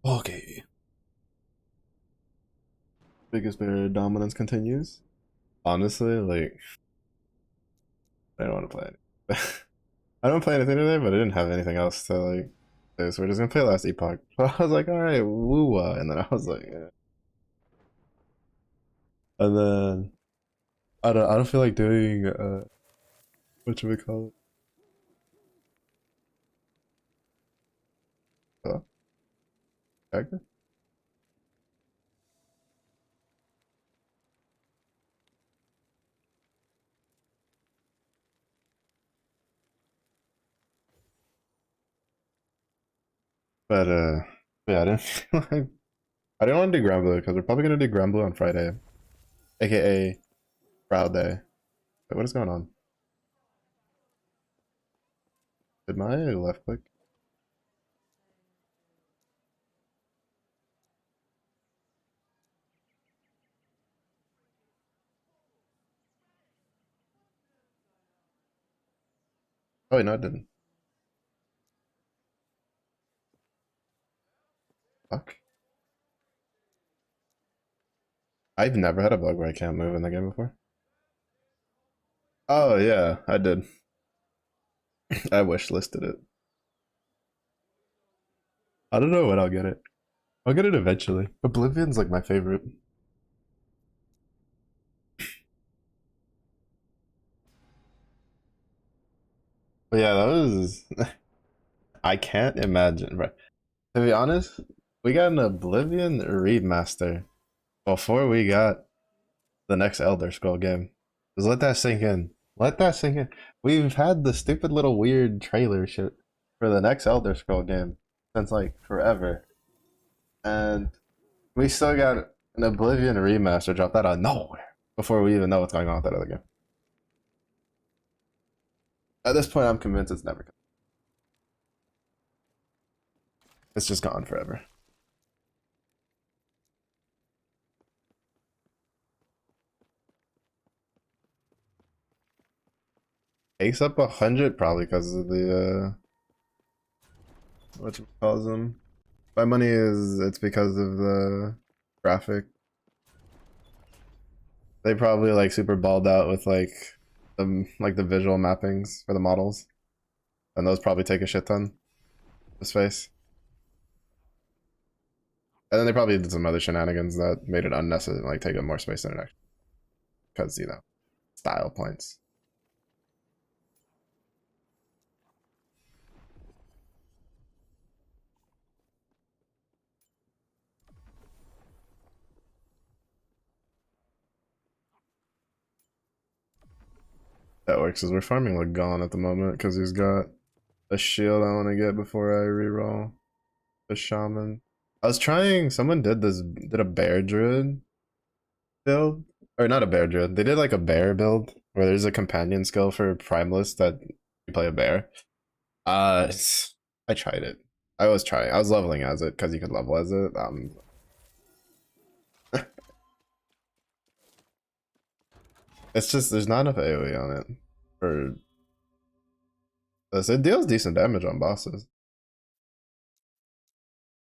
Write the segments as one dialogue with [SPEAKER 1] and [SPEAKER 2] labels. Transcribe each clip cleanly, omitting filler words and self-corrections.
[SPEAKER 1] Okay. Biggest bear dominance continues. Honestly, like I don't want to play it. I don't play anything today, but I didn't have anything else to like do, so we're just gonna play Last Epoch. So I was like, all right, woo and then I was like, and then I don't feel like doing what should we call it? Character? But yeah, I didn't feel like I didn't want to do Granblue because we're probably gonna do Granblue on Friday, aka Proud Day. Wait, what is going on? Did my left click? Oh wait, no, it didn't. Fuck. I've never had a bug where I can't move in the game before. Oh yeah, I did. I wish listed it. I don't know when I'll get it. I'll get it eventually. Oblivion's like my favorite. But yeah, that was. I can't imagine, bro. To be honest, we got an Oblivion remaster before we got the next Elder Scroll game. Just let that sink in. Let that sink in. We've had the stupid little weird trailer shit for the next Elder Scroll game since like forever, and we still got an Oblivion remaster drop that out of nowhere before we even know what's going on with that other game. At this point, I'm convinced it's never coming. It's just gone forever. Takes up 100 probably because of the what you calls them. My money is it's because of the graphic. They probably like super balled out with like the visual mappings for the models, and those probably take a shit ton of space. And then they probably did some other shenanigans that made it unnecessary, like take up more space than it actually, because style points. That works as we're farming Lagon at the moment because he's got a shield I want to get before I reroll the shaman. I was trying. Someone did a bear druid build, or not a bear druid. They did like a bear build where there's a companion skill for primalist that you play a bear. Uh, I tried it. I was trying. I was leveling as it because you could level as it. It's just there's not enough AoE on it for this. It deals decent damage on bosses,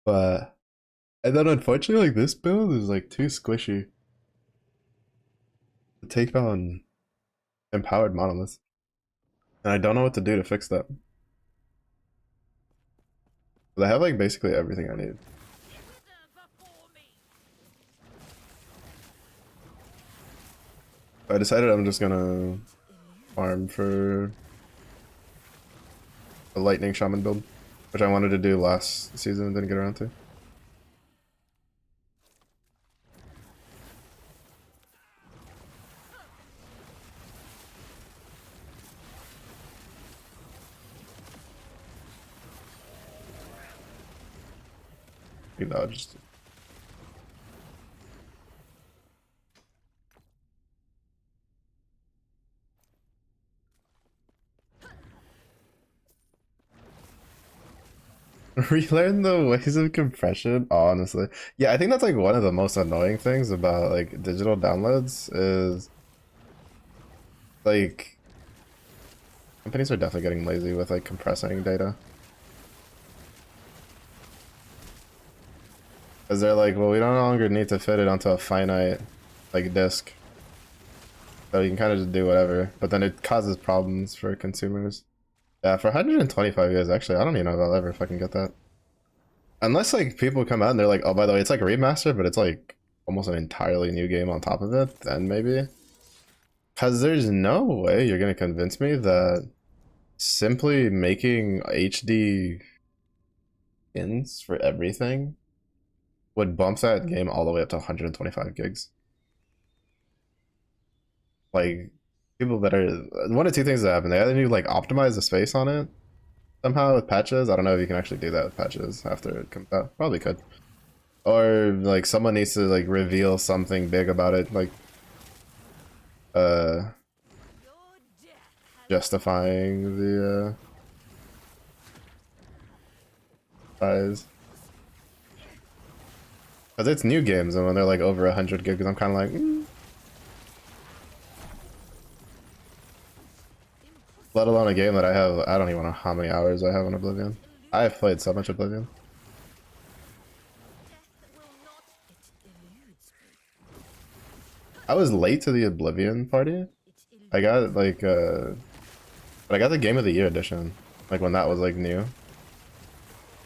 [SPEAKER 1] but and then unfortunately, like this build is like too squishy to take on empowered monoliths, and I don't know what to do to fix that. But I have like basically everything I need. I decided I'm just gonna farm for a lightning shaman build, which I wanted to do last season and didn't get around to. You know, just relearn the ways of compression. Honestly, yeah, I think that's like one of the most annoying things about like digital downloads is like companies are definitely getting lazy with like compressing data. Because they're like, well, we no longer need to fit it onto a finite, like, disk. So you can kind of just do whatever. But then it causes problems for consumers. Yeah, for 125 years, actually, I don't even know if I'll ever fucking get that. Unless, like, people come out and they're like, oh, by the way, it's like a remaster, but it's like almost an entirely new game on top of it, then maybe. Because there's no way you're going to convince me that simply making HD skins for everything would bump that game all the way up to 125 gigs. Like, people that are one of two things that happen. They either need to like optimize the space on it somehow with patches. I don't know if you can actually do that with patches after it comes out. Probably could. Or like someone needs to like reveal something big about it, like uh justifying the size. Because it's new games, and when they're like over 100 gigs, I'm kind of like, Let alone a game that I don't even know how many hours I have on Oblivion. I have played so much Oblivion. I was late to the Oblivion party. I got like, but I got the Game of the Year edition, like when that was like new.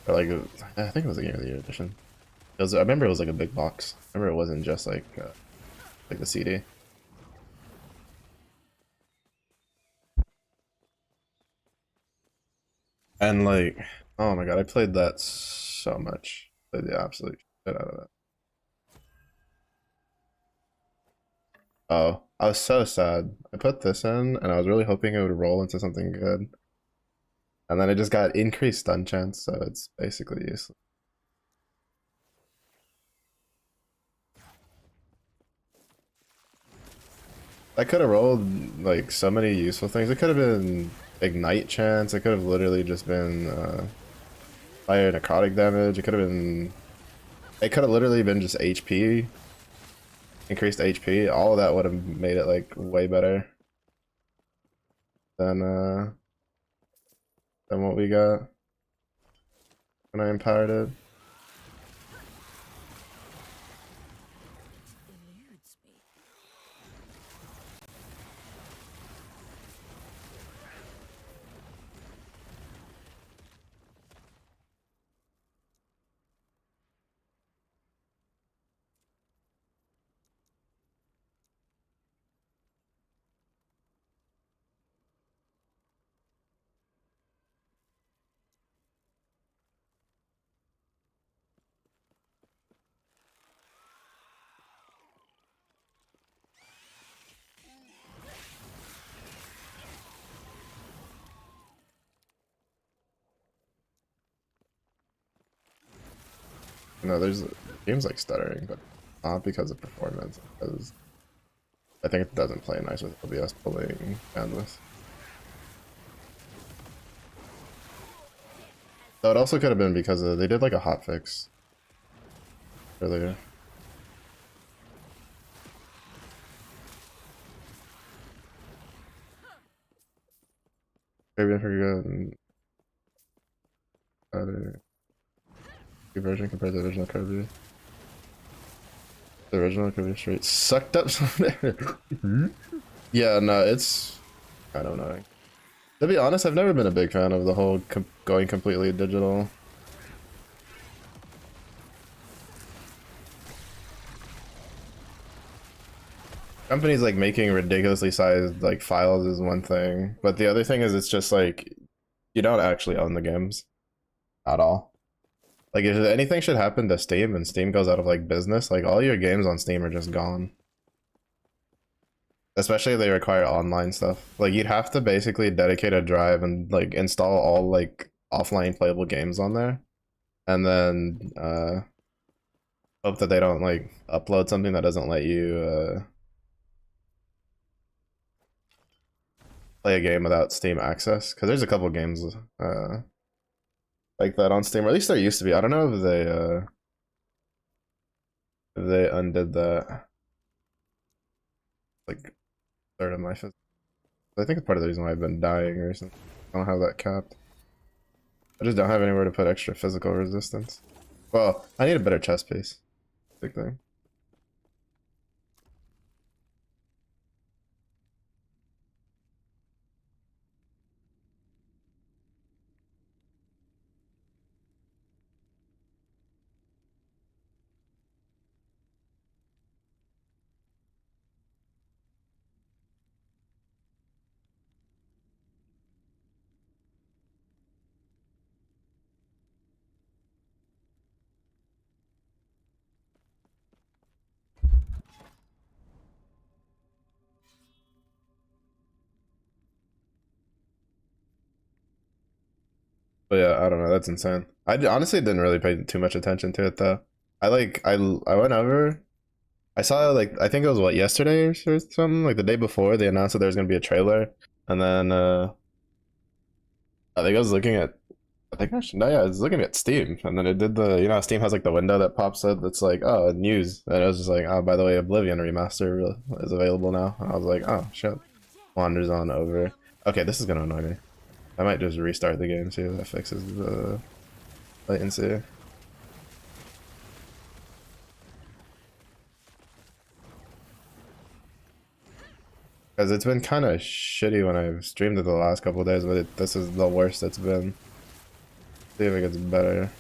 [SPEAKER 1] Or like, I think it was the Game of the Year edition. I remember it was like a big box. I remember it wasn't just like the CD. And like, oh my god, I played that so much. Played the absolute shit out of that. Oh, I was so sad. I put this in, and I was really hoping it would roll into something good. And then it just got increased stun chance, so it's basically useless. I could have rolled like so many useful things. It could have been ignite chance. It could have literally just been fire necrotic damage. It could have been. It could have literally been just HP, increased HP. All of that would have made it like way better than uh than what we got when I empowered it. No, there's games like stuttering, but not because of performance. Because I think it doesn't play nice with OBS pulling bandwidth. So it also could have been because they did like a hotfix earlier. Maybe I forgot and other version compared to the original Kirby. The original Kirby straight sucked up something. Yeah, no, it's kind of annoying. To be honest, I've never been a big fan of the whole going completely digital. Companies like making ridiculously sized like files is one thing, but the other thing is it's just like you don't actually own the games at all. Like if anything should happen to Steam and Steam goes out of like business, like all your games on Steam are just gone. Especially if they require online stuff. Like you'd have to basically dedicate a drive and like install all like offline playable games on there. And then hope that they don't like upload something that doesn't let you play a game without Steam access. Because there's a couple games like that on Steam, or at least there used to be. I don't know if they undid that. Like third of my I think it's part of the reason why I've been dying or something. I don't have that capped. I just don't have anywhere to put extra physical resistance. Well, I need a better chest piece. Big thing. But yeah, I don't know. That's insane. Honestly didn't really pay too much attention to it though. I went over. I saw like I think it was what yesterday or something like the day before they announced that there was gonna be a trailer, and then I think I was looking at I think actually no yeah I was looking at Steam, and then it did the you know how Steam has like the window that pops up that's like oh news, and it was just like oh by the way Oblivion remaster is available now, and I was like oh shit, wanders on over. Okay, this is gonna annoy me. I might just restart the game see if that fixes the latency. Because it's been kind of shitty when I've streamed it the last couple of days, but this is the worst it's been. See if it gets better.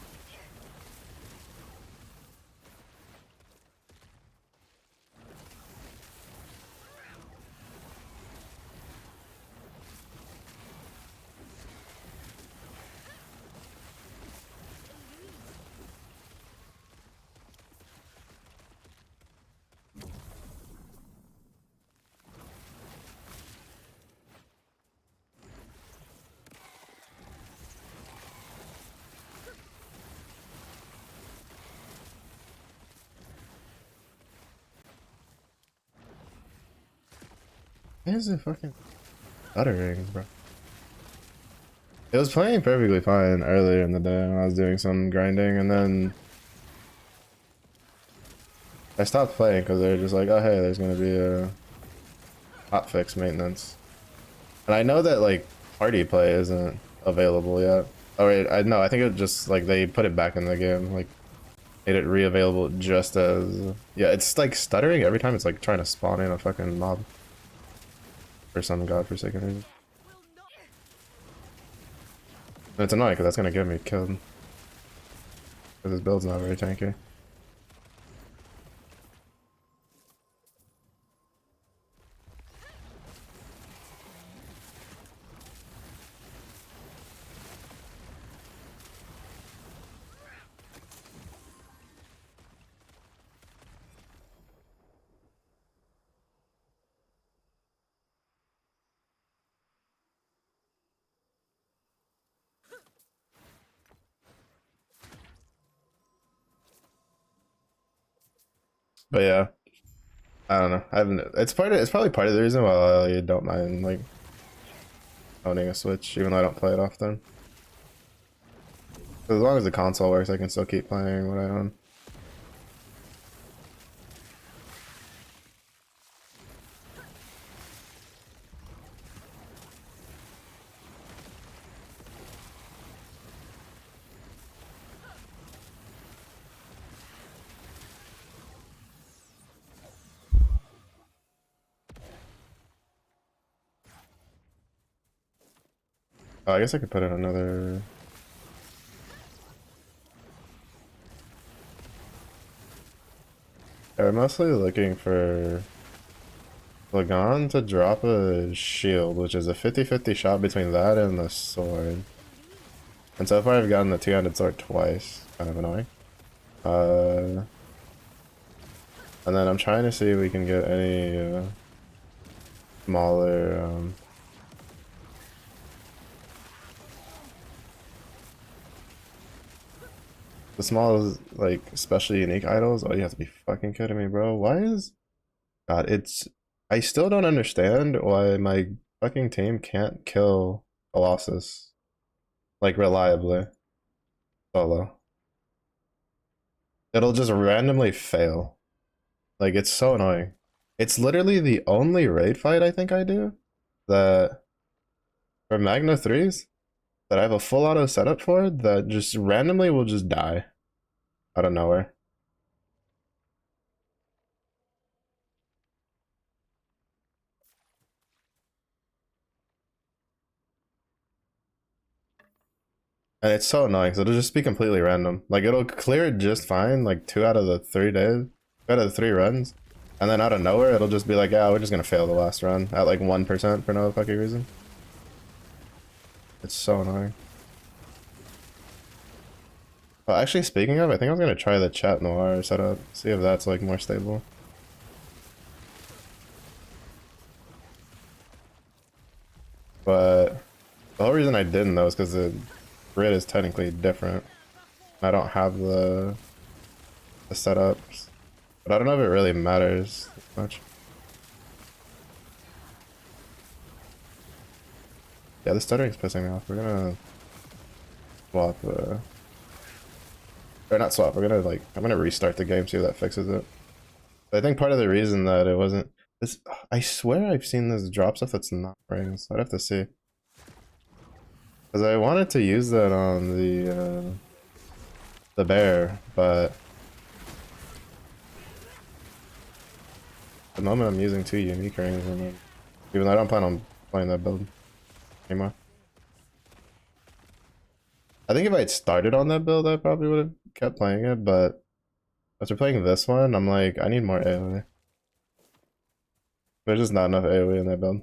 [SPEAKER 1] Why is it fucking stuttering, bro? It was playing perfectly fine earlier in the day when I was doing some grinding, and then I stopped playing because they were just like, oh hey, there's gonna be a hotfix maintenance. And I know that like party play isn't available yet. Oh wait, I know, I think it just like they put it back in the game, like made it re-available just as yeah, it's like stuttering every time it's like trying to spawn in a fucking mob for some godforsaken reason. And it's annoying because that's gonna get me killed because his build's not very tanky. But yeah, I don't know. I haven't. It's probably part of the reason why I don't mind like owning a Switch, even though I don't play it often. As long as the console works, I can still keep playing what I own. Oh, I guess I could put in another. I'm mostly looking for Lagan to drop a shield, which is a 50-50 shot between that and the sword. And so far I've gotten the two-handed sword twice. Kind of annoying. And then I'm trying to see if we can get any smaller the small like special unique idols. Oh, you have to be fucking kidding me, bro. Why is God, it's I still don't understand why my fucking team can't kill Colossus like reliably solo. It'll just randomly fail. Like it's so annoying. It's literally the only raid fight I think I do that for Magna 3s that I have a full auto setup for that just randomly will just die. out of nowhere. And it's so annoying because it'll just be completely random. Like it'll clear it just fine, like 2 out of the 3 days, 2 out of the 3 runs, and then out of nowhere it'll just be like, yeah, we're just gonna fail the last run at like 1% for no fucking reason. It's so annoying. Well, actually, speaking of, I think I'm gonna try the chat noir setup, see if that's like more stable. But the whole reason I didn't though is because the grid is technically different. I don't have the setups, but I don't know if it really matters much. Yeah, the stuttering's pissing me off. We're gonna swap, or not swap. We're gonna like, I'm gonna restart the game, see if that fixes it. But I think part of the reason that it wasn't this, I swear I've seen this drop stuff that's not rings. I'd have to see. Because I wanted to use that on the bear, but at the moment I'm using 2 unique rings, and even though I don't plan on playing that build anymore. I think if I had started on that build, I probably would have kept playing it, but after playing this one, I'm like, I need more AoE. There's just not enough AoE in that build.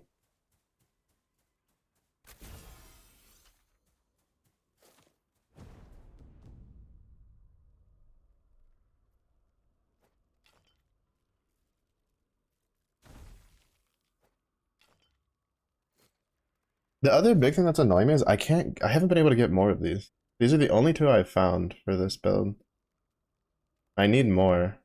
[SPEAKER 1] The other big thing that's annoying me is I haven't been able to get more of these. These are the only 2 I've found for this build. I need more.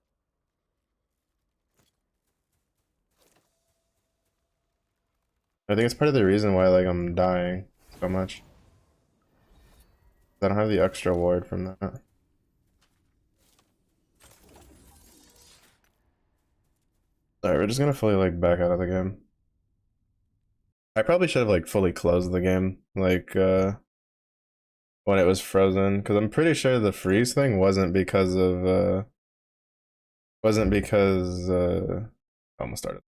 [SPEAKER 1] I think it's part of the reason why like I'm dying so much. I don't have the extra ward from that. Alright, we're just gonna fully like back out of the game. I probably should have like fully closed the game, like when it was frozen, because I'm pretty sure the freeze thing wasn't because almost started.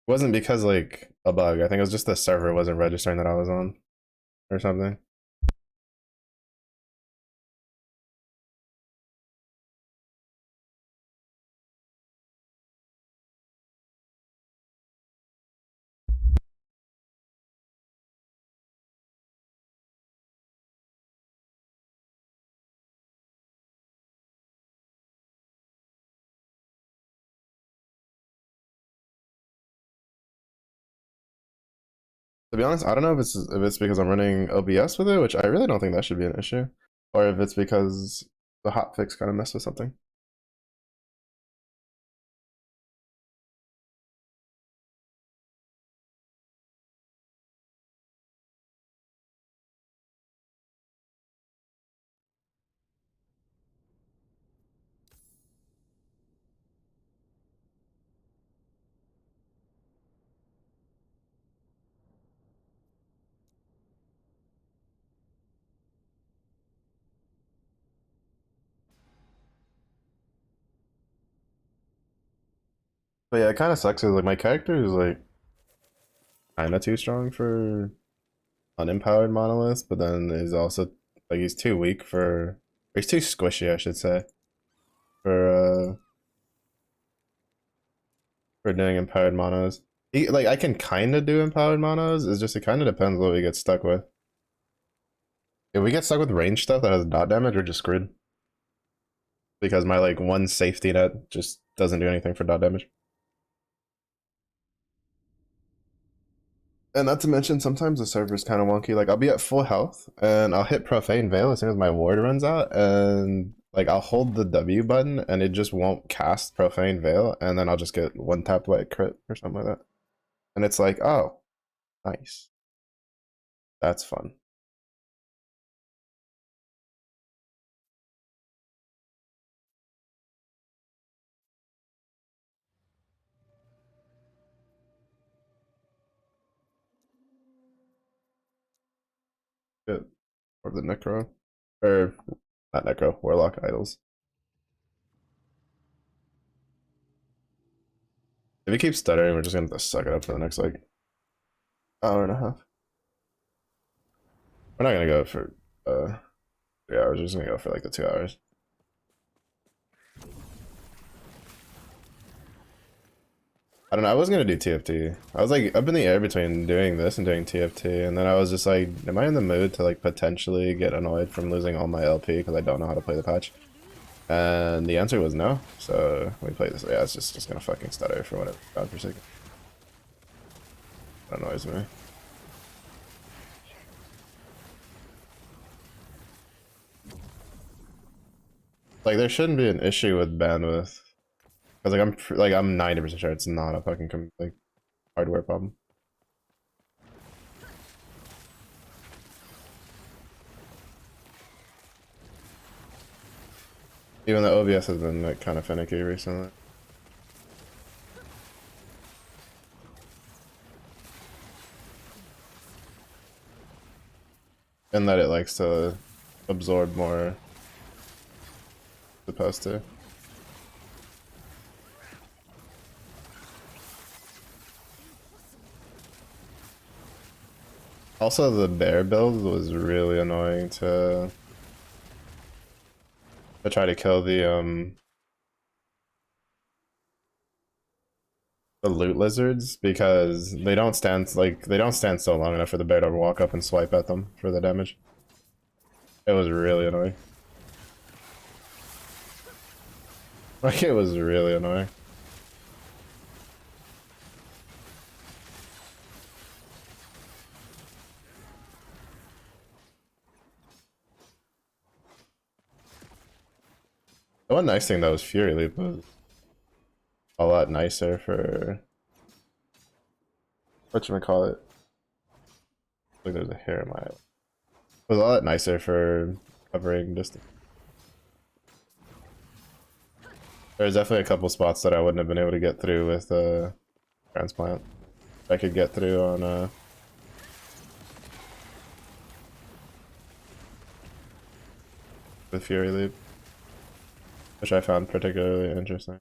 [SPEAKER 1] Wasn't because like a bug. I think it was just the server wasn't registering that I was on or something. To be honest, I don't know if it's because I'm running OBS with it, which I really don't think that should be an issue, or if it's because the hotfix kind of messed with something. But yeah, it kind of sucks because like my character is like kind of too strong for unempowered monolith, but then he's also like he's too weak or he's too squishy, I should say, for for doing empowered monos. Like I can kind of do empowered monos. It's just it kind of depends what we get stuck with. If we get stuck with range stuff that has dot damage, we're just screwed because my like one safety net just doesn't do anything for dot damage. And not to mention, sometimes the server's kind of wonky. Like I'll be at full health and I'll hit Profane Veil as soon as my ward runs out, and like I'll hold the W button and it just won't cast Profane Veil, and then I'll just get one tapped by a crit or something like that. And it's like, oh, nice, that's fun. Good. Or the Necro, or Not Necro, Warlock Idols. If he keeps stuttering, we're just gonna have to suck it up for the next like hour and a half. We're not gonna go for 3 hours, we're just gonna go for like the 2 hours. I don't know, I wasn't gonna do TFT. I was like up in the air between doing this and doing TFT, and then I was just like, am I in the mood to like potentially get annoyed from losing all my LP because I don't know how to play the patch? And the answer was no, so we played this. Yeah, it's just gonna fucking stutter for whatever godforsaken. That annoys me. Like there shouldn't be an issue with bandwidth, because I'm 90% sure it's not a fucking like hardware problem. Even though OBS has been like kind of finicky recently. And that it likes to absorb more supposed to. Also, the bear build was really annoying to try to kill the loot lizards, because they don't stand still long enough for the bear to walk up and swipe at them for the damage. It was really annoying. Like it was really annoying. The one nice thing though was Fury Leap was a lot nicer for whatchamacallit. Like there's a hair in my eye. It was a lot nicer for covering distance. There's definitely a couple spots that I wouldn't have been able to get through with transplant. I could get through on with Fury Leap, which I found particularly interesting.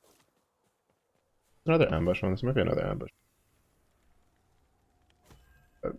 [SPEAKER 1] Another ambush one. This might be another ambush. But,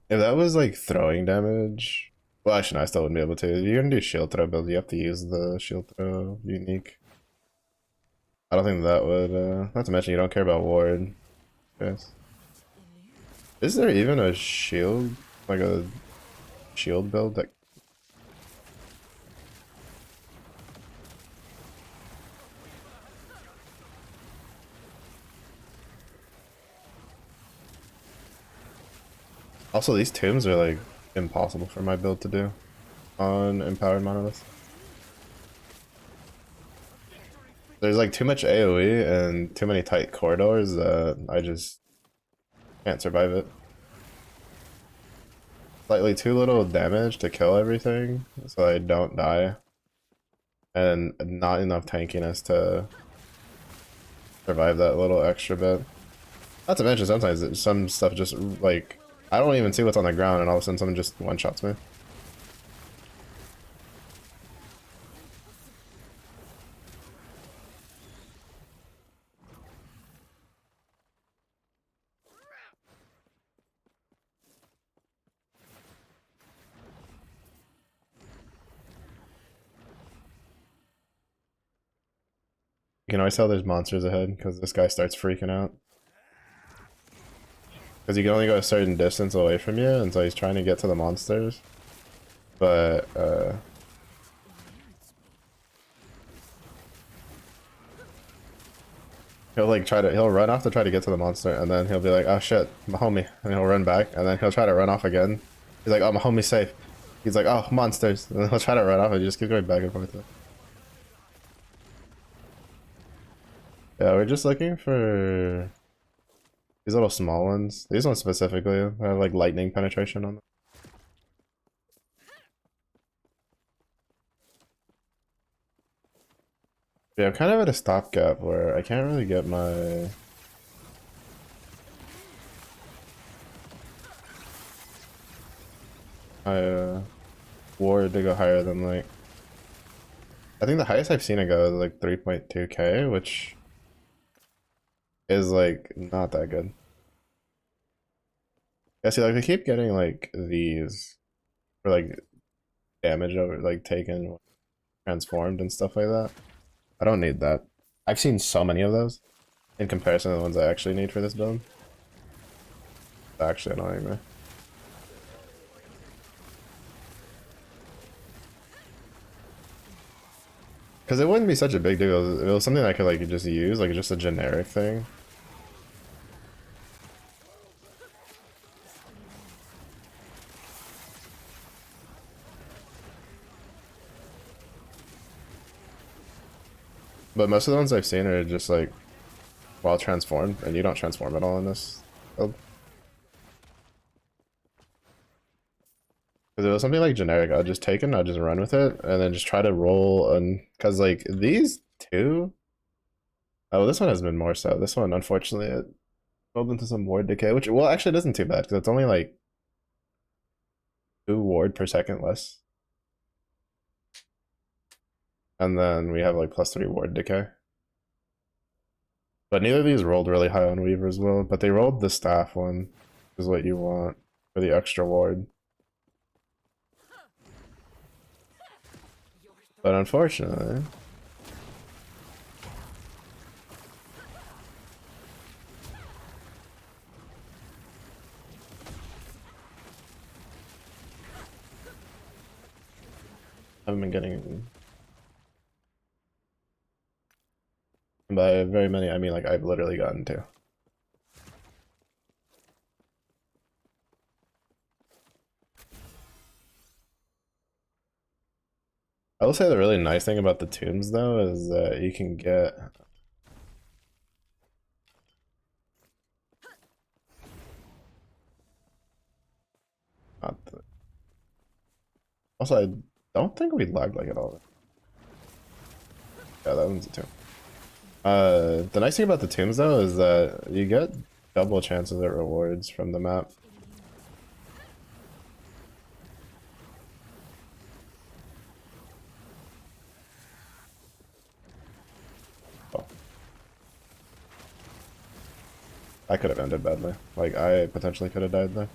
[SPEAKER 1] if that was like throwing damage, well, actually, no, I still wouldn't be able to. You're gonna do shield throw build, you have to use the shield throw unique. I don't think that would, not to mention you don't care about ward. Yes. Is there even a shield, like a shield build that... Also, these tombs are like impossible for my build to do on empowered monoliths. There's like too much AoE and too many tight corridors that I just can't survive it. Slightly too little damage to kill everything, so I don't die. And not enough tankiness to survive that little extra bit. Not to mention, sometimes some stuff just, like, I don't even see what's on the ground and all of a sudden someone just one-shots me. You can always tell there's monsters ahead because this guy starts freaking out. Because you can only go a certain distance away from you, and so he's trying to get to the monsters. But, He'll like he'll run off to try to get to the monster, and then he'll be like, "Oh shit, my homie," and he'll run back, and then he'll try to run off again. He's like, "Oh, my homie's safe." He's like, "Oh, monsters," and then he'll try to run off, and you just keep going back and forth. Yeah, we're just looking for these little small ones. These ones specifically have like lightning penetration on them. Yeah, I'm kind of at a stopgap where I can't really get my ward to go higher than like I think the highest I've seen it go is like 3.2k, which is like not that good. Yeah, see, like I keep getting like these for like damage over like taken, transformed and stuff like that. I don't need that. I've seen so many of those in comparison to the ones I actually need for this build. It's actually annoying me. Because it wouldn't be such a big deal. It was something I could like just use, like just a generic thing. But most of the ones I've seen are just like while transformed, and you don't transform at all in this build. Because it was something like generic, I'll just take it and I'll just run with it, and then just try to roll, and because like these two, oh, this one has been more so. This one, unfortunately, it rolled into some ward decay, which, well, actually it isn't too bad, because it's only like 2 ward per second less. And then we have like +3 ward decay. But neither of these rolled really high on Weaver's Will, but they rolled the staff one, which is what you want for the extra ward. But unfortunately, I haven't been getting, by very many, I mean like I've literally gotten 2. I will say the really nice thing about the tombs though is that you can get not the, also I don't think we lagged like at all. Yeah, that one's a tomb. The nice thing about the tombs though is that you get double chances at rewards from the map. Oh. I could have ended badly. Like, I potentially could have died there.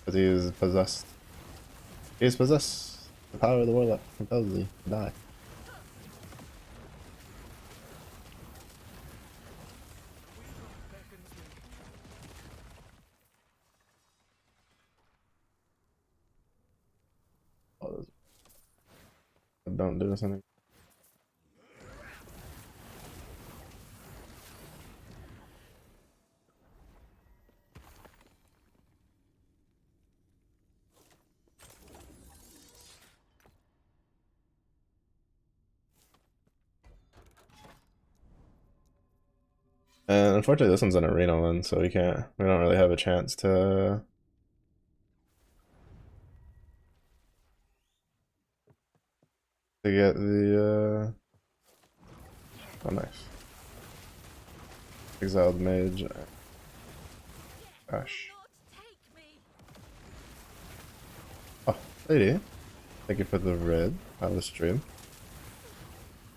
[SPEAKER 1] Because he is possessed. He is possessed. The power of the warlock compels thee to die. Oh, don't do this anymore. And unfortunately, this one's an arena one, so we don't really have a chance to get the, oh nice. Exiled Mage. Gosh. Oh, lady. Thank you for the red on the stream.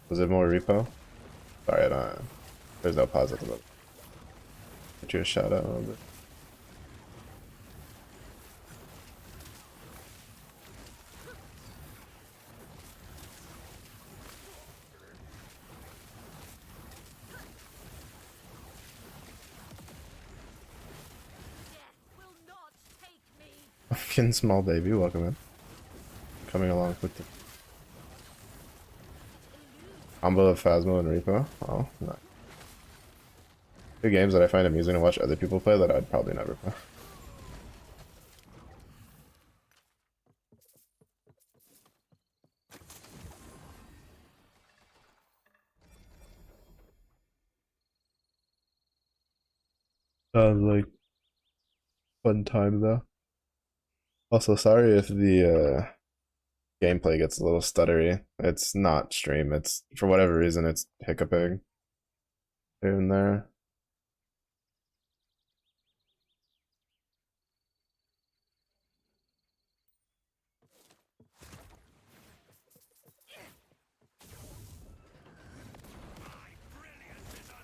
[SPEAKER 1] Was it more repo? Sorry, I don't, there's no pause at the moment. Get you a shout out a little bit. Fucking small baby, welcome in. Coming along quickly. Combo of Phasmo and Reaper. Oh, nice. Two games that I find amusing to watch other people play that I'd probably never play. Sounds like fun time though. Also, sorry if the gameplay gets a little stuttery. It's not stream. It's for whatever reason it's hiccuping here and there.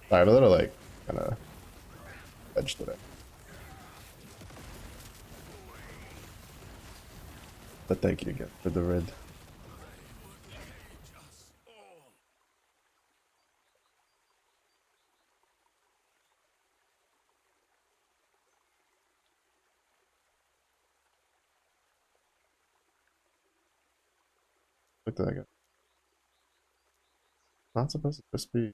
[SPEAKER 1] I have a little like kind of edge today. But thank you again for the red. What did I get? Not supposed to just be.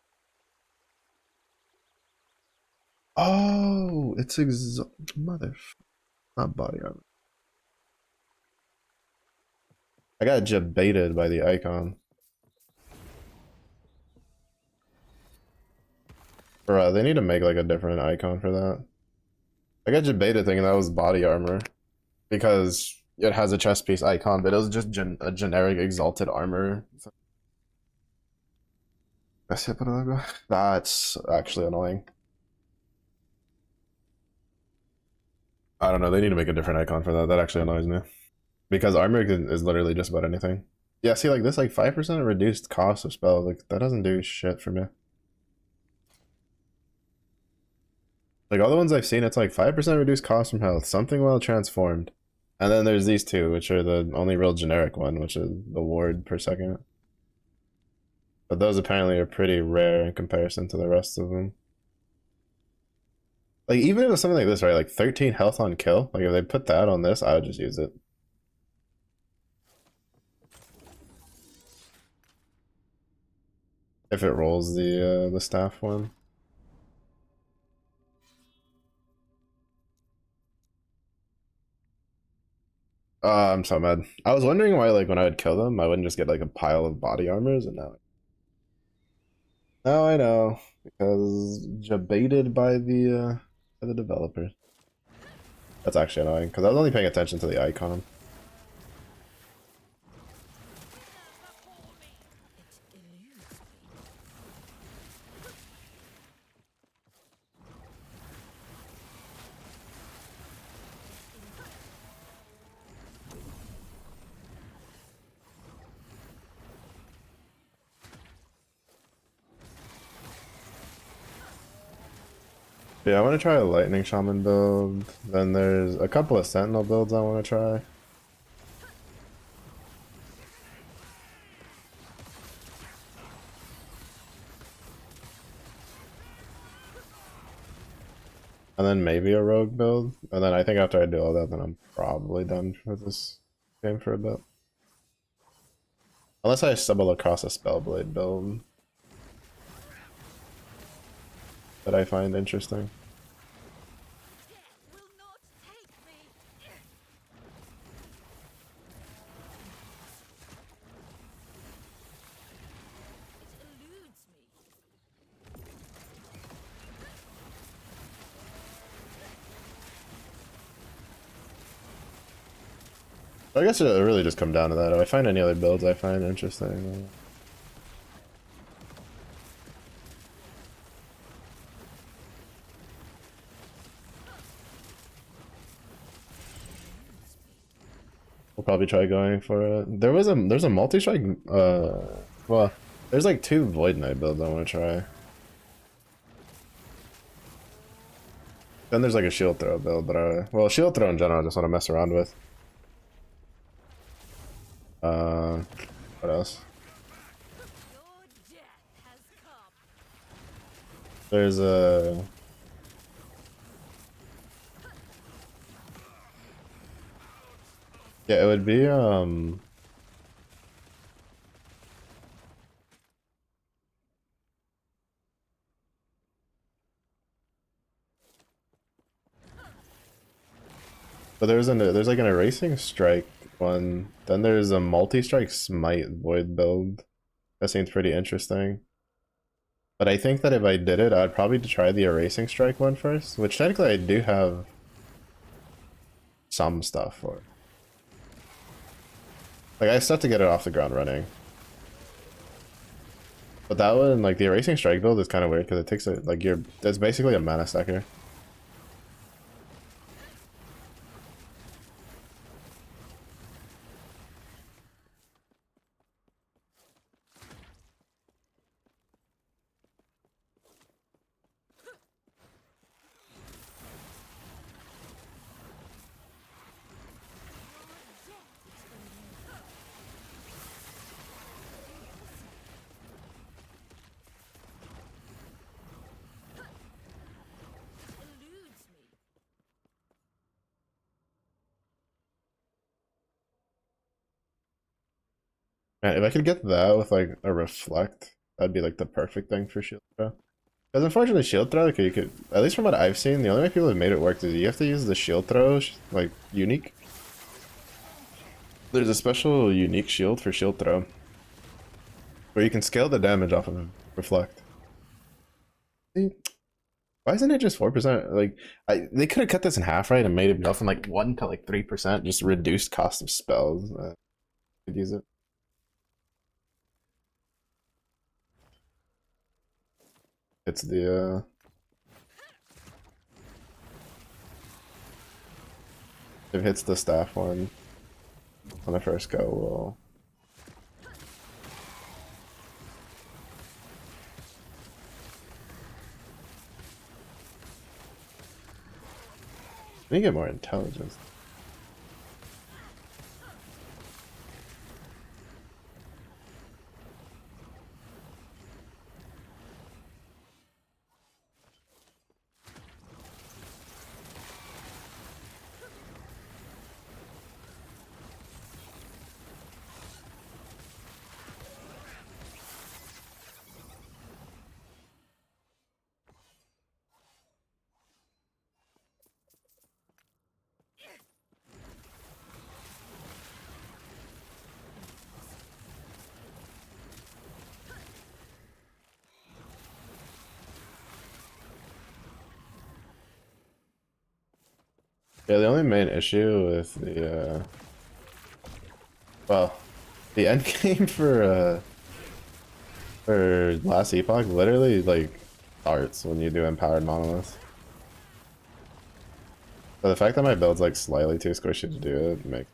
[SPEAKER 1] Oh, it's mother. Not body armor. I got jebaited by the icon. Bro, they need to make like a different icon for that. I got jebaited thinking that was body armor because it has a chest piece icon, but it was just a generic exalted armor. That's actually annoying. I don't know. They need to make a different icon for that. That actually annoys me because armor is literally just about anything. Yeah, see, like this, like 5% reduced cost of spell. Like that doesn't do shit for me. Like all the ones I've seen, it's like 5% reduced cost from health, something well transformed. And then there's these two, which are the only real generic one, which is the ward per second. But those apparently are pretty rare in comparison to the rest of them. Like even if it was something like this, right? Like 13 health on kill. Like if they put that on this, I would just use it. If it rolls the staff one. I'm so mad. I was wondering why, like, when I would kill them, I wouldn't just get like a pile of body armors, and now I know because debated by the developers. That's actually annoying because I was only paying attention to the icon. Yeah, I want to try a lightning shaman build. Then there's a couple of sentinel builds I want to try. And then maybe a rogue build. And then I think after I do all that, then I'm probably done with this game for a bit. Unless I stumble across a spellblade build that I find interesting. I guess it'll really just come down to that. If I find any other builds I find interesting. We'll probably try going for it. There's a multi-strike well, there's like two Void Knight builds I want to try. Then there's like a shield throw build, but well, shield throw in general I just want to mess around with. What else? There's a yeah, it would be But there's like an erasing strike one. Then there's a multi-strike smite void build. That seems pretty interesting. But I think that if I did it, I'd probably try the erasing strike one first, which technically I do have some stuff for. Like I still have to get it off the ground running. But that one, like the erasing strike build is kind of weird because it takes a like you're that's basically a mana stacker. Man, if I could get that with like a reflect, that'd be like the perfect thing for shield throw. Because unfortunately, shield throw, like, you could, at least from what I've seen, the only way people have made it work is you have to use the shield throw, like, unique. There's a special unique shield for shield throw, where you can scale the damage off of reflect. See, why isn't it just 4%? Like, they could have cut this in half, right, and made it go from like 1 to like 3%, just reduced cost of spells. Could use it. It's the, if it hits the staff one on the first go, we'll. We get more intelligence. Yeah, the only main issue with the well, the end game for last epoch literally like starts when you do empowered monoliths. So the fact that my build's like slightly too squishy to do it makes.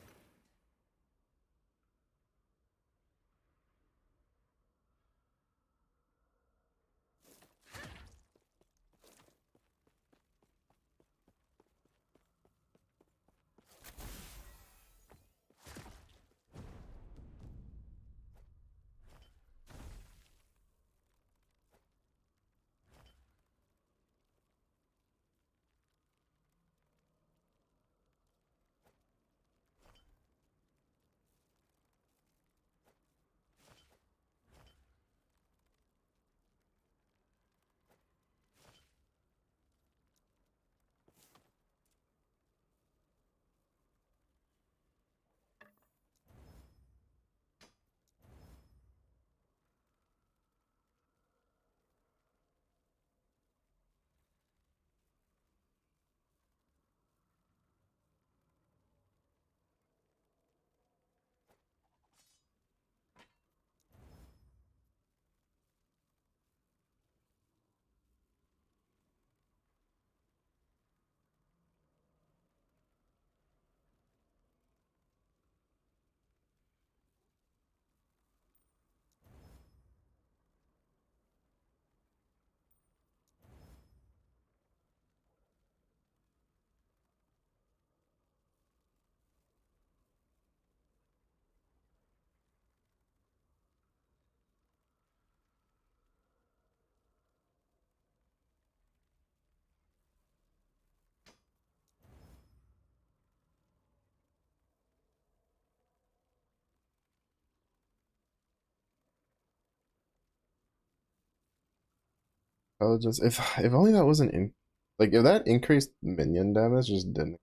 [SPEAKER 1] I just if only that wasn't in like if that increased minion damage just didn't.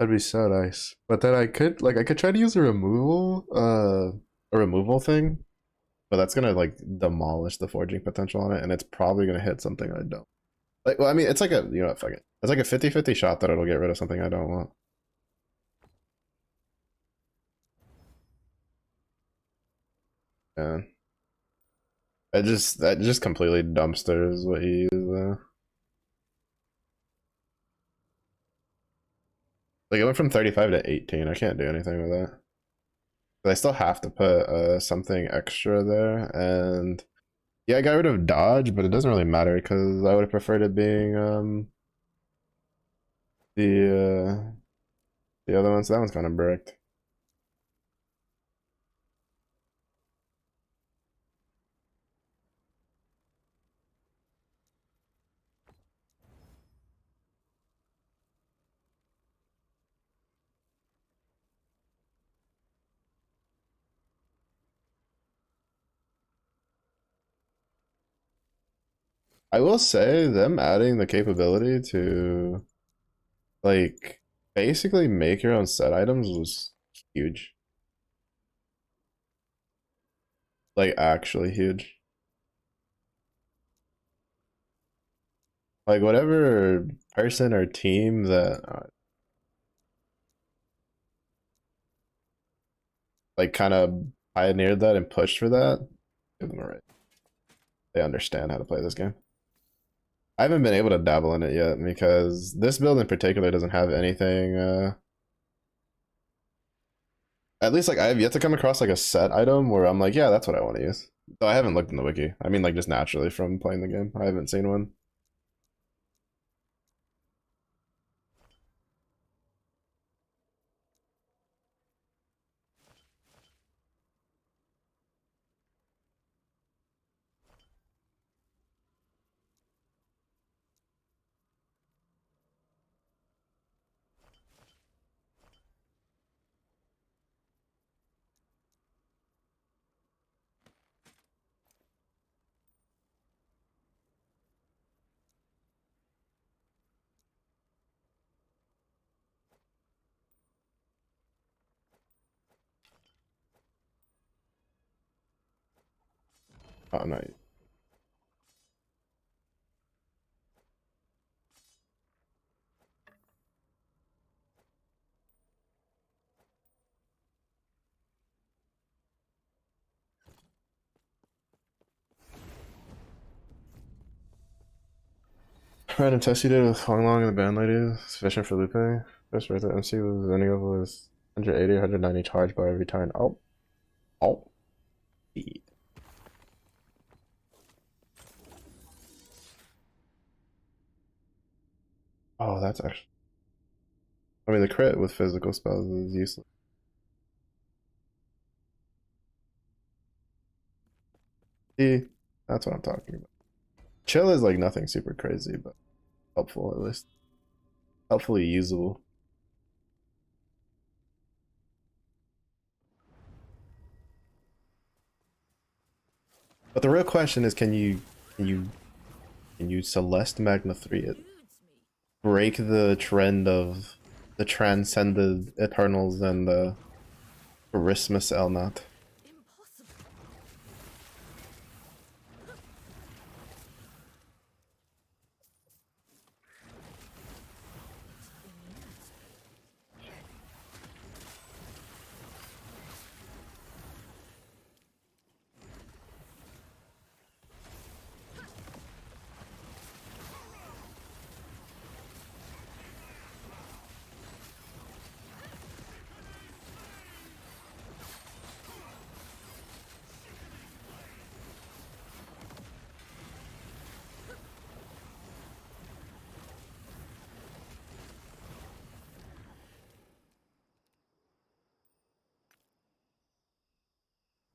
[SPEAKER 1] That'd be so nice. But then I could try to use a removal thing, but that's gonna like demolish the forging potential on it, and it's probably gonna hit something I don't. Like, well, I mean, it's like a, you know, fuck it. It's like a 50-50 shot that it'll get rid of something I don't want. Yeah. That just completely dumpsters what you use though. Like it went from 35 to 18. I can't do anything with that. But I still have to put something extra there, and yeah, I got rid of dodge, but it doesn't really matter because I would have preferred it being the the other one. So that one's kind of bricked. I will say them adding the capability to like basically make your own set items was huge. Like actually huge. Like whatever person or team that like kind of pioneered that and pushed for that, give them a right. They understand how to play this game. I haven't been able to dabble in it yet because this build in particular doesn't have anything. At least like I have yet to come across like a set item where I'm like, yeah, that's what I want to use. Though I haven't looked in the wiki. I mean, like just naturally from playing the game, I haven't seen one. Oh no. Random test you did with Huang Long and the band lady sufficient for Lupe. First right, the MC was ending up with 180 190 charge bar every time. Oh, oh. Oh, that's actually. I mean, the crit with physical spells is useless. See, that's what I'm talking about. Chill is like nothing super crazy, but helpful at least. Helpfully usable. But the real question is, can you can you Celeste Magna 3 it? Break the trend of the transcended Eternals and the Christmas Elnat.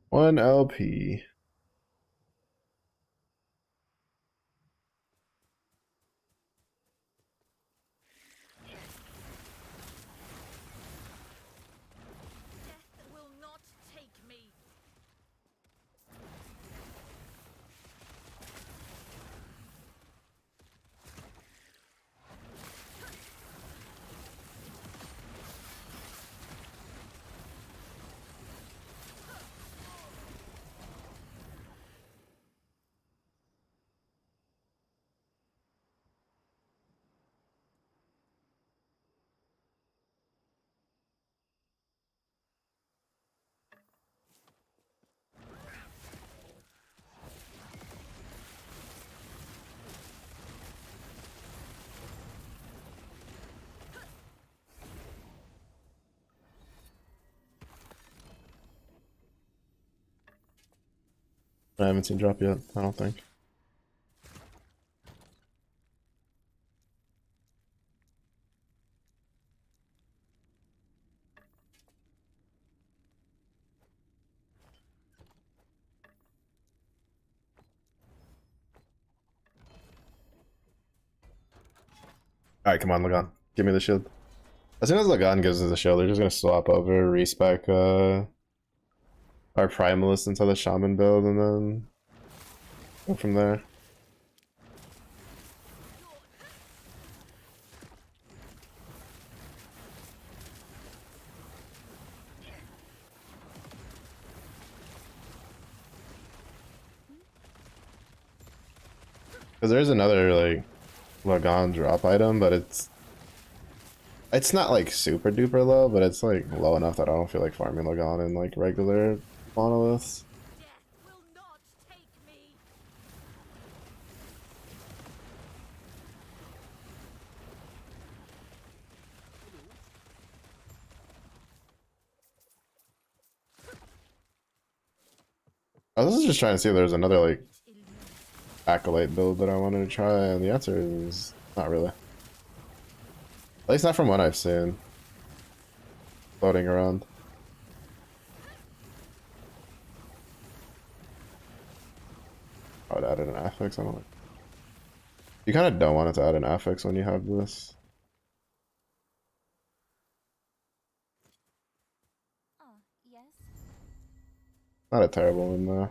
[SPEAKER 1] One LP. I haven't seen drop yet, I don't think. Alright, come on, Lagan. Give me the shield. As soon as Lagan gives us the shield, they're just gonna swap over, respec our Primalist into the Shaman build, and then go from there. Because there's another, like, Lagan drop item, but it's not like super duper low, but it's like low enough that I don't feel like farming Lagan in like regular monoliths. I was just trying to see if there's another like acolyte build that I wanted to try, and the answer is not really. At least not from what I've seen floating around. I would add an affix. I don't know. You kind of don't want it to add an affix when you have this. Not a terrible one though.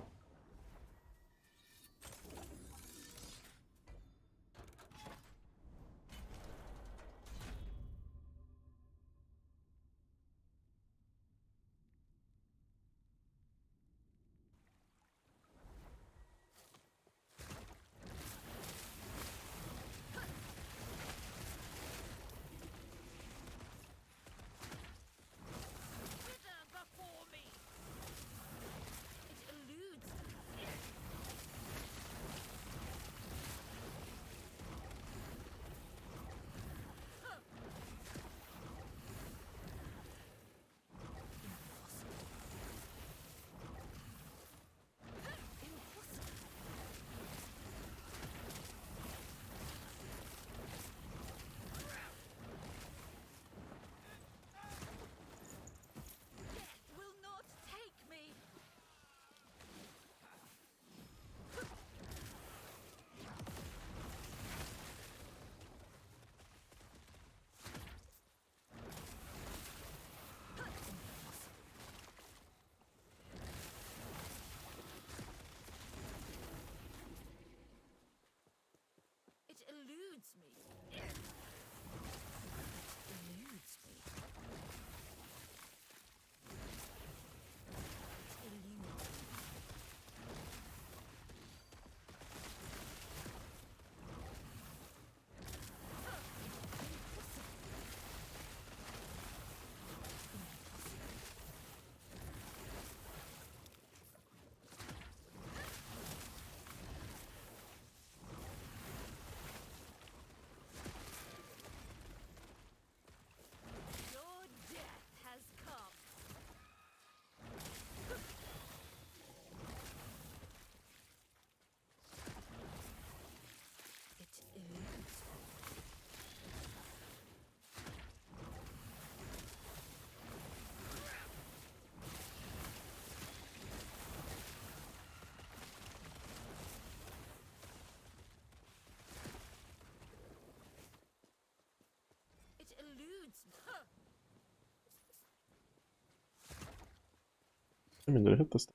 [SPEAKER 1] I mean, did it hit this?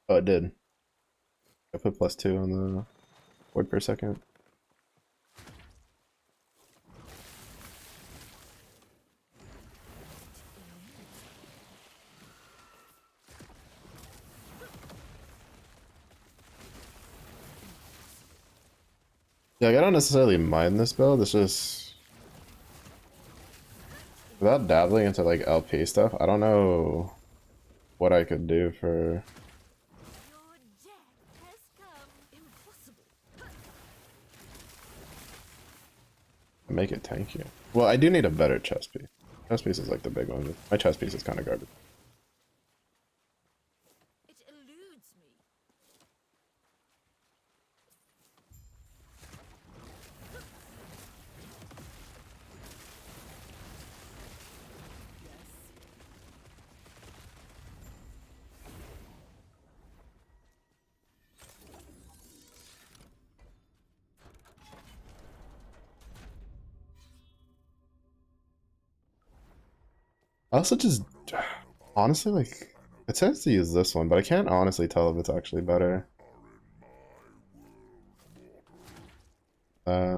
[SPEAKER 1] Oh, it did. I put +2 on the word per second. Yeah, I don't necessarily mind this build, it's just without dabbling into like LP stuff, I don't know what I could do for make it tankier. Well, I do need a better chest piece. Chest piece is like the big one. My chest piece is kind of garbage. I also just honestly like it tends to use this one, but I can't honestly tell if it's actually better. Uh,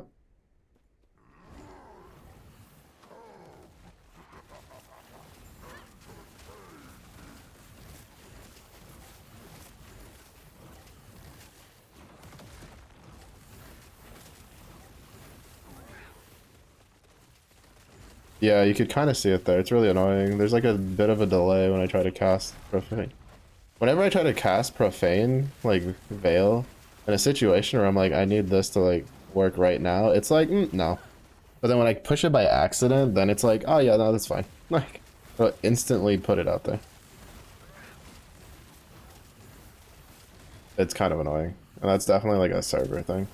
[SPEAKER 1] yeah, you could kind of see it there. It's really annoying. There's like a bit of a delay when I try to cast Profane. Whenever I try to cast Profane, like Veil, in a situation where I'm like, I need this to like work right now, it's like, no. But then when I push it by accident, then it's like, oh yeah, no, that's fine. Like, I'll instantly put it out there. It's kind of annoying. And that's definitely like a server thing.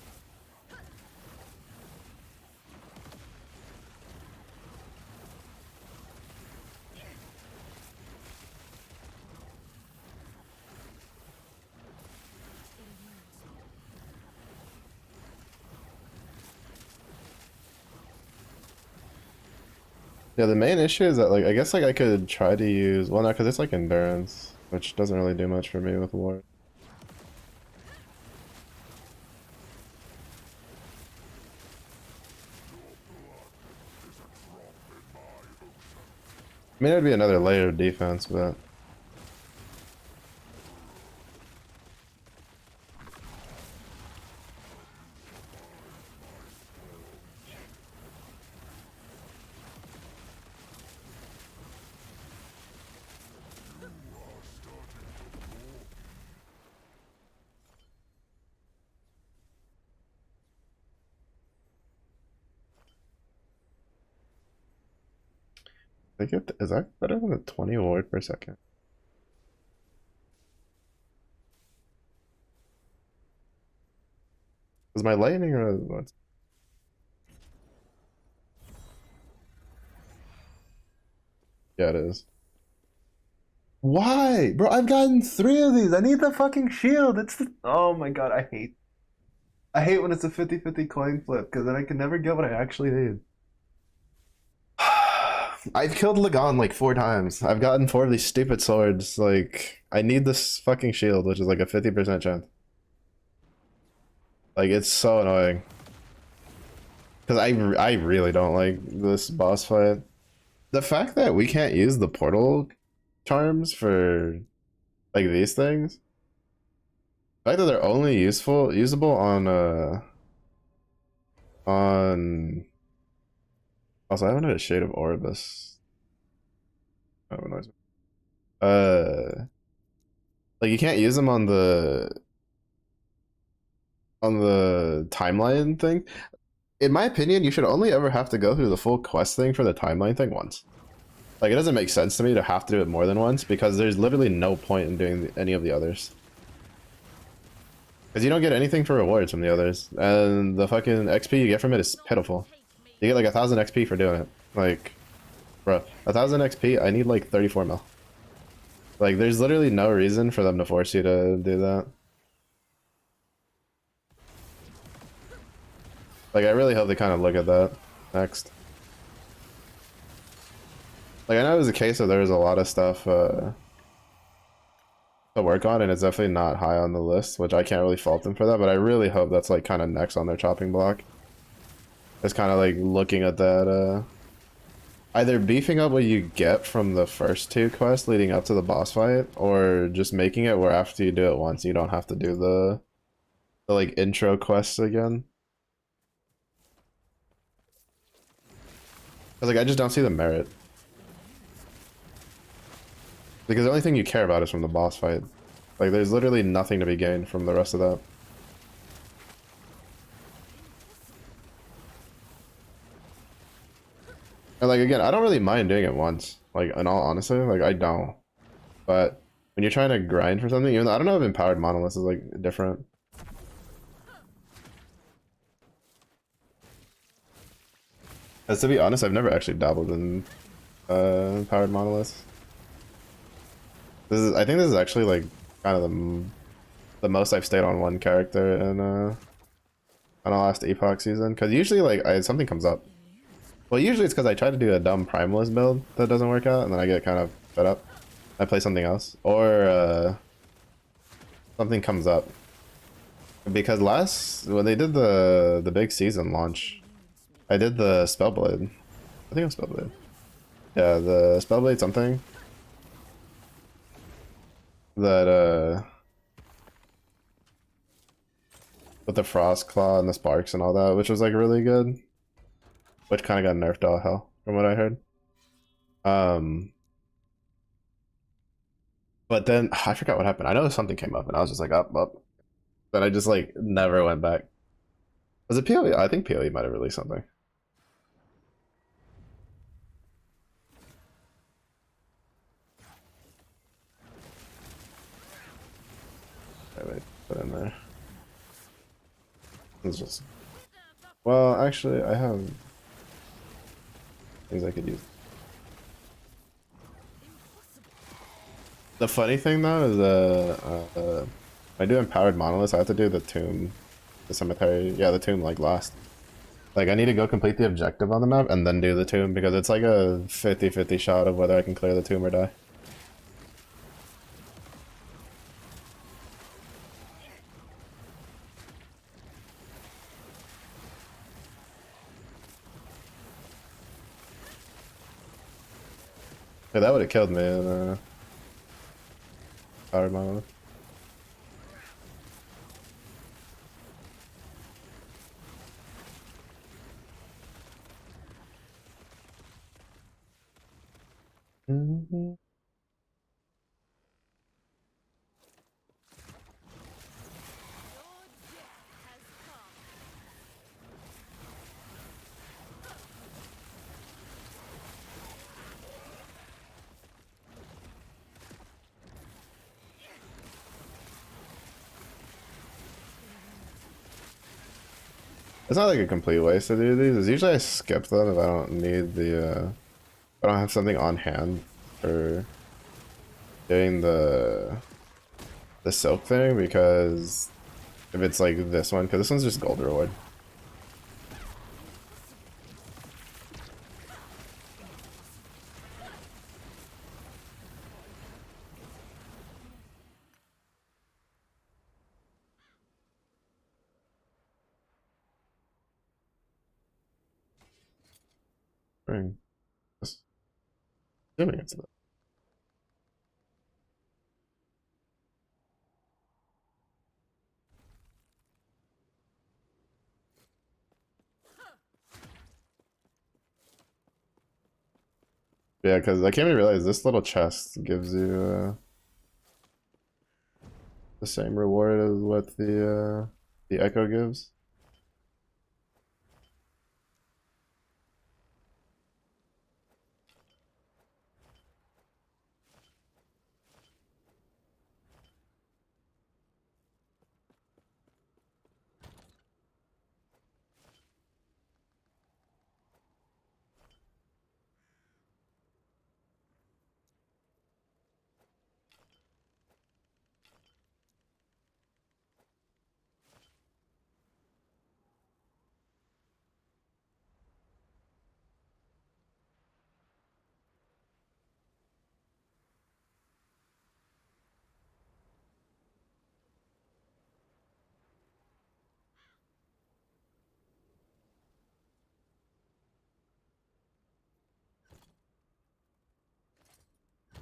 [SPEAKER 1] Yeah, the main issue is that like I guess like I could try to use well no because it's like endurance, which doesn't really do much for me with war. I mean it'd be another layer of defense, but I think it is that better than the 20 ward per second? Is my lightning or what? Yeah, it is. Why? Bro, I've gotten 3 of these. I need the fucking shield. It's the oh my god, I hate when it's a 50-50 coin flip, because then I can never get what I actually need. I've killed Lagon like 4 times. I've gotten 4 of these stupid swords. Like, I need this fucking shield, which is like a 50% chance. Like, it's so annoying. Because I really don't like this boss fight. The fact that we can't use the portal charms for like these things. The fact that they're only usable on also I haven't had a Shade of Orbis. Oh, annoys me. Like you can't use them on the timeline thing. In my opinion, you should only ever have to go through the full quest thing for the timeline thing once. Like, it doesn't make sense to me to have to do it more than once because there's literally no point in doing any of the others. Because you don't get anything for rewards from the others, and the fucking XP you get from it is pitiful. You get like 1,000 XP for doing it. Like, bro, 1,000 XP, I need like 34 mil. Like, there's literally no reason for them to force you to do that. Like, I really hope they kind of look at that next. Like, I know it was a case of there was a lot of stuff to work on, and it's definitely not high on the list, which I can't really fault them for that, but I really hope that's, like, kind of next on their chopping block. It's kind of, like, looking at that, either beefing up what you get from the first 2 quests leading up to the boss fight, or just making it where after you do it once, you don't have to do the like, intro quests again. Because, like, I just don't see the merit. Because the only thing you care about is from the boss fight. Like, there's literally nothing to be gained from the rest of that. And, like, again, I don't really mind doing it once. Like, in all honesty, like, I don't. But when you're trying to grind for something, even though I don't know if empowered monoliths is like different. As to be honest, I've never actually dabbled in empowered monoliths. I think this is actually like kind of the most I've stayed on one character in on the last Epoch season. Because usually like something comes up. Well, usually it's because I try to do a dumb primalist build that doesn't work out, and then I get kind of fed up. I play something else, or something comes up. Because when they did the big season launch, I did the Spellblade. I think it was Spellblade. Yeah, the Spellblade something that with the Frost Claw and the Sparks and all that, which was like really good. Which kind of got nerfed all hell from what I heard. Um, but then I forgot what happened. I know something came up and I was just like up, up. But I just like never went back. Was it PoE? I think PoE might have released something. Wait, put in there. It's just well, actually, I have things I could use. The funny thing though is I do empowered monoliths. I have to do the tomb, the cemetery. Yeah, the tomb like last. Like I need to go complete the objective on the map and then do the tomb because it's like a 50-50 shot of whether I can clear the tomb or die. Yeah, that would have killed me in empowered monolith. Mm-hmm. It's not like a complete waste to do these. It's usually I skip them if I don't need if I don't have something on hand for doing the silk thing because if it's like this one, because this one's just gold reward. Bring just zooming into that. Yeah, because I came to realize this little chest gives you the same reward as what the echo gives.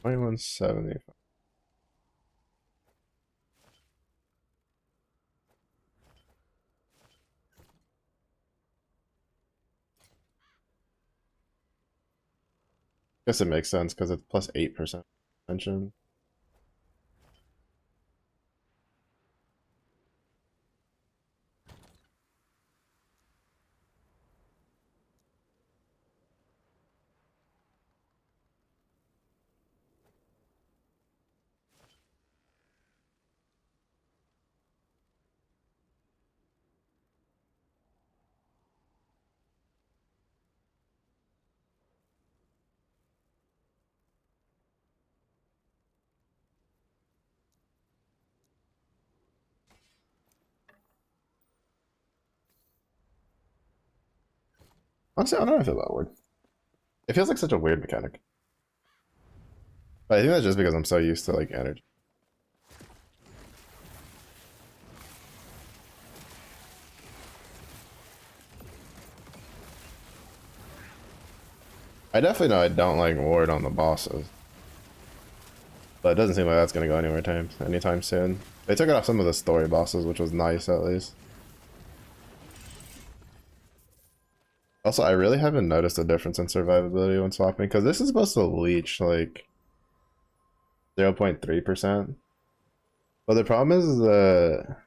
[SPEAKER 1] 2170. Guess it makes sense because it's plus 8% mention. Honestly, I don't know how I feel about ward. It feels like such a weird mechanic. But I think that's just because I'm so used to like energy. I definitely know I don't like ward on the bosses. But it doesn't seem like that's gonna go anywhere anytime soon. They took it off some of the story bosses, which was nice at least. Also, I really haven't noticed a difference in survivability when swapping, because this is supposed to leech like 0.3%. But the problem is that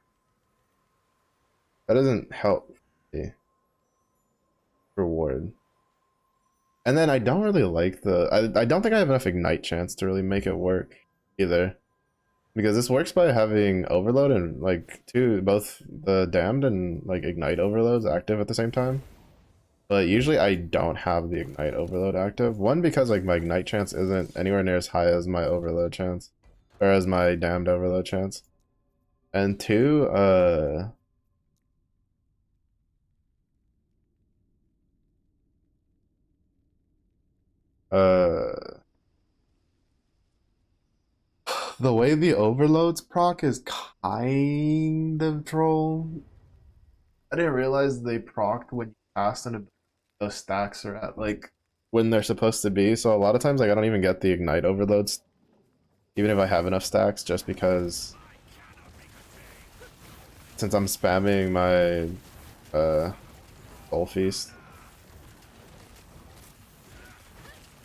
[SPEAKER 1] doesn't help the reward. And then I don't really like I don't think I have enough ignite chance to really make it work either. Because this works by having overload and like both the damned and like ignite overloads active at the same time. But usually I don't have the ignite overload active. One, because like my ignite chance isn't anywhere near as high as my overload chance. Or as my damned overload chance. And two, uh the way the overloads proc is kind of troll. I didn't realize they procced when you cast and those stacks are at like when they're supposed to be. So a lot of times like I don't even get the ignite overloads, even if I have enough stacks, just because since I'm spamming my soul feast,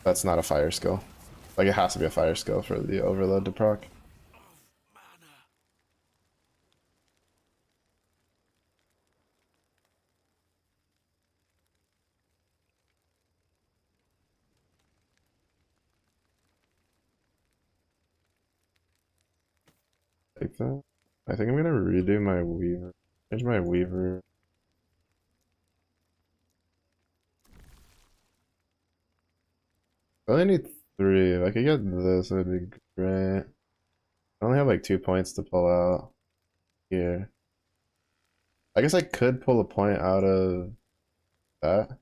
[SPEAKER 1] that's not a fire skill. Like it has to be a fire skill for the overload to proc. Like that. I think I'm gonna redo my weaver. Change my weaver. I only need 3. If I could get this, it would be great. I only have like 2 points to pull out here. I guess I could pull a point out of that.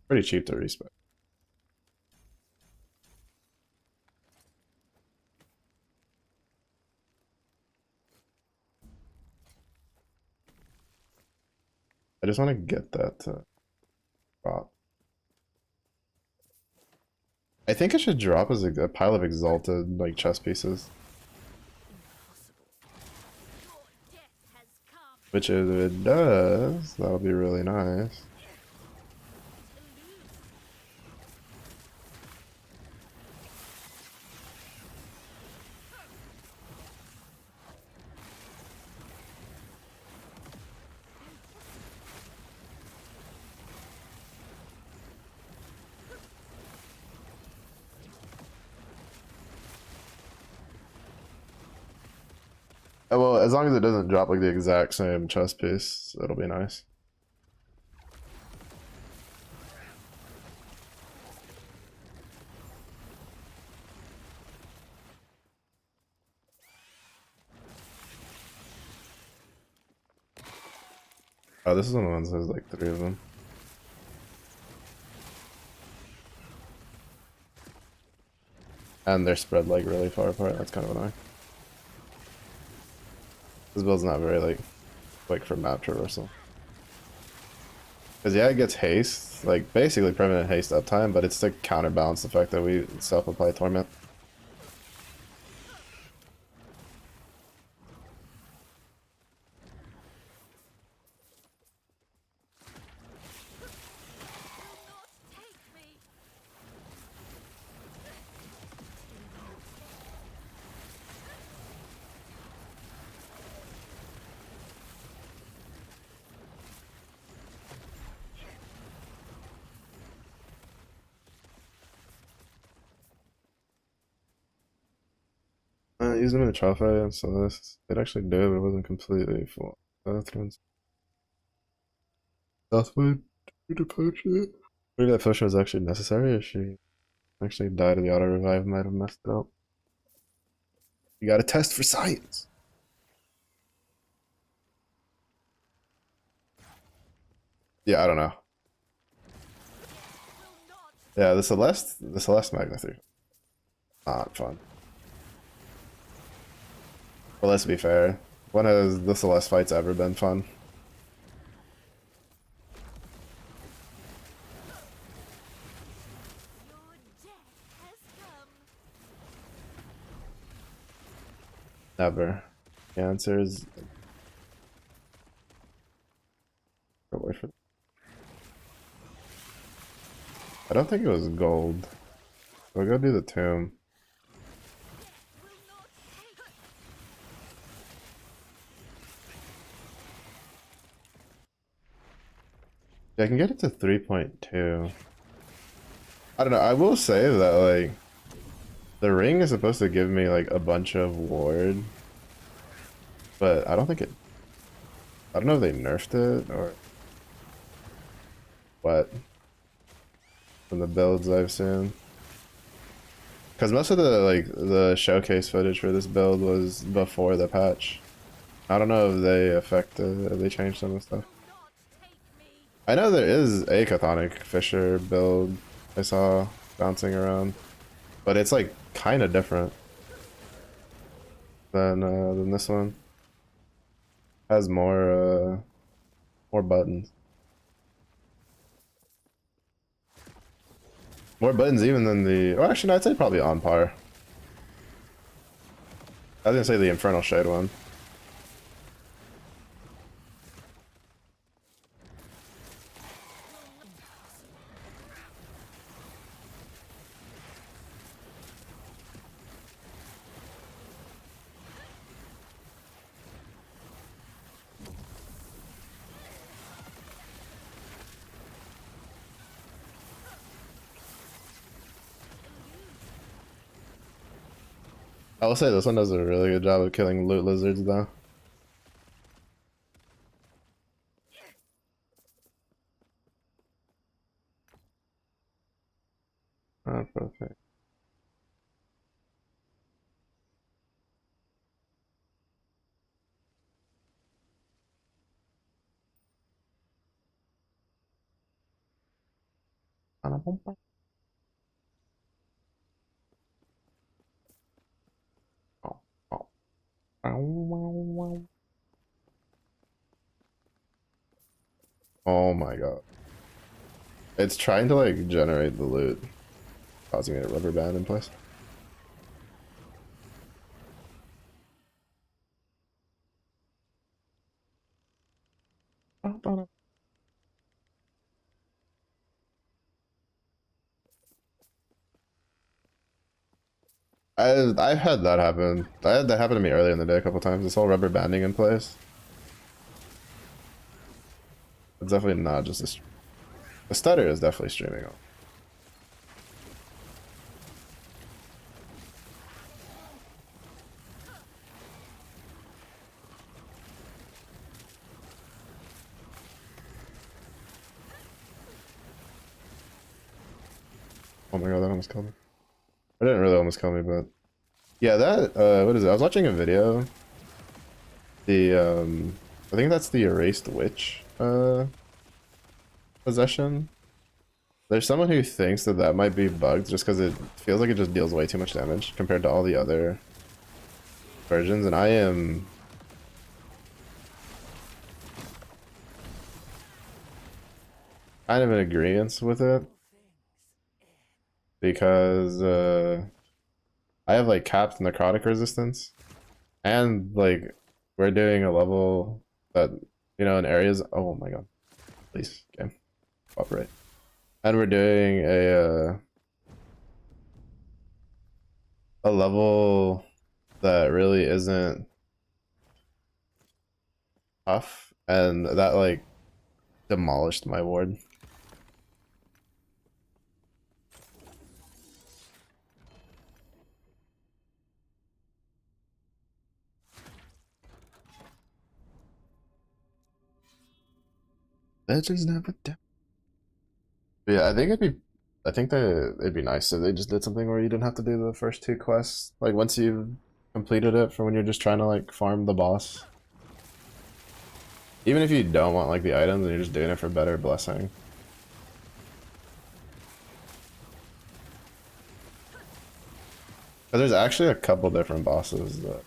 [SPEAKER 1] Pretty cheap to respec. I just want to get that drop. I think it should drop as a pile of exalted like chess pieces. Which if it does, that'll be really nice. Well, as long as it doesn't drop like the exact same chess piece, it'll be nice. Oh, this is one of the ones that has like 3 of them. And they're spread like really far apart. That's kind of annoying. This build's not very like quick for map traversal. Because yeah, it gets haste, like basically permanent haste uptime, but it's to counterbalance the fact that we self-apply torment. Use them in the trophy, so this it actually did, but it wasn't completely full. Southwind. Southwind. To push it. Maybe that potion was actually necessary, or she actually died of the auto revive might have messed it up. You gotta test for science. Yeah, I don't know. Yeah, the Celeste Magna 3. Not fun. But let's be fair. When has the Celeste fights ever been fun? Never. The answer is wait for. I don't think it was gold. We'll go do the tomb. Yeah, I can get it to 3.2. I don't know. I will say that like the ring is supposed to give me like a bunch of ward, but I don't think it. I don't know if they nerfed it or what from the builds I've seen. Because most of the showcase footage for this build was before the patch. I don't know if they affected, if they changed some of the stuff. I know there is a Chthonic Fisher build I saw bouncing around, but it's like kind of different than this one. Has more buttons, more buttons even than the. Oh, actually, no, I'd say probably on par. I was gonna say the Infernal Shade one. I will say this one does a really good job of killing loot lizards though. Oh, perfect. Oh my god. It's trying to like generate the loot, causing a rubber band in place. I've had that happen. I had that happen to me earlier in the day a couple times. This whole rubber banding in place. It's definitely not just a. The stutter is definitely streaming on. Oh my god, that almost killed me. I didn't really almost kill me, but yeah, that what is it? I was watching a video. The I think that's the erased witch possession. There's someone who thinks that that might be bugged just because it feels like it just deals way too much damage compared to all the other versions, and I am kind of in agreement with it because I have like capped necrotic resistance, and like we're doing a level that in areas. Oh my god, please game cooperate. And we're doing a level that really isn't tough, and that like demolished my ward. Legends never die. Yeah, I think that it'd be nice if they just did something where you didn't have to do the first two quests. Like once you completed it for when you're just trying to like farm the boss. Even if you don't want like the items and you're just doing it for better blessing. Because there's actually a couple different bosses that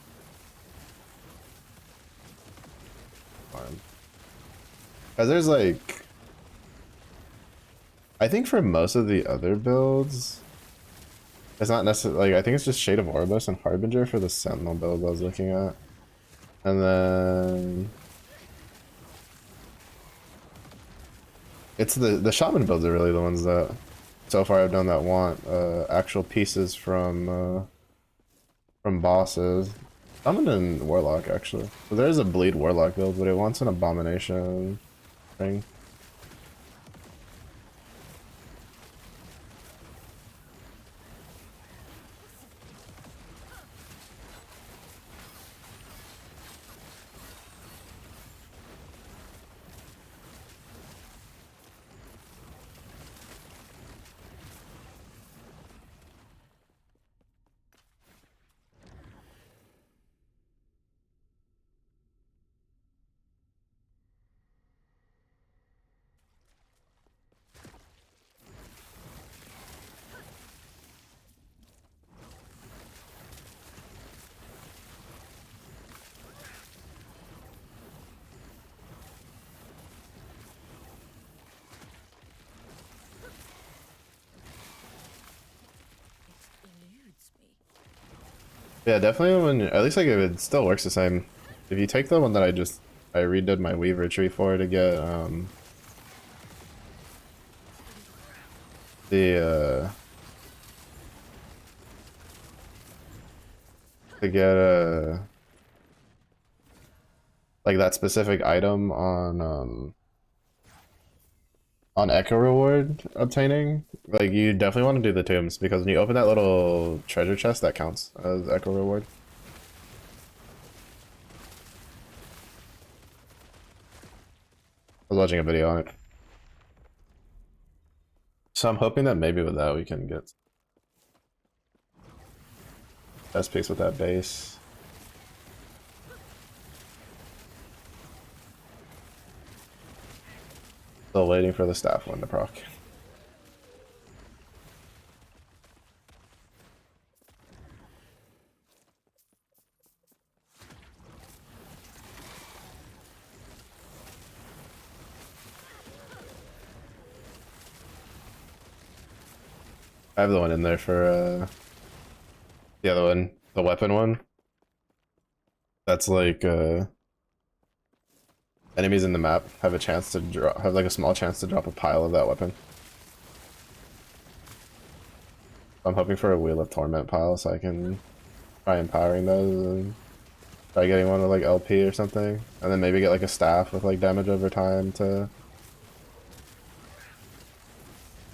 [SPEAKER 1] farm. Because there's like, I think for most of the other builds, it's not necessarily like I think it's just Shade of Orbis and Harbinger for the Sentinel build I was looking at, and then it's the Shaman builds are really the ones that so far I've done that want actual pieces from bosses. Shaman and Warlock actually. So there's a Bleed Warlock build, but it wants an Abomination thing. Yeah, definitely when at least like if it still works the same. If you take the one that I redid my Weaver tree for the to get like that specific item on Echo Reward obtaining, like you definitely want to do the tombs because when you open that little treasure chest that counts as Echo Reward. I was watching a video on it. So I'm hoping that maybe with that we can get best picks with that base. Still waiting for the staff one to proc. I have the one in there for the other one, the weapon one. That's like enemies in the map have a chance to drop, have like a small chance to drop a pile of that weapon. I'm hoping for a Wheel of Torment pile so I can try empowering those and try getting one with like LP or something, and then maybe get like a staff with like damage over time to.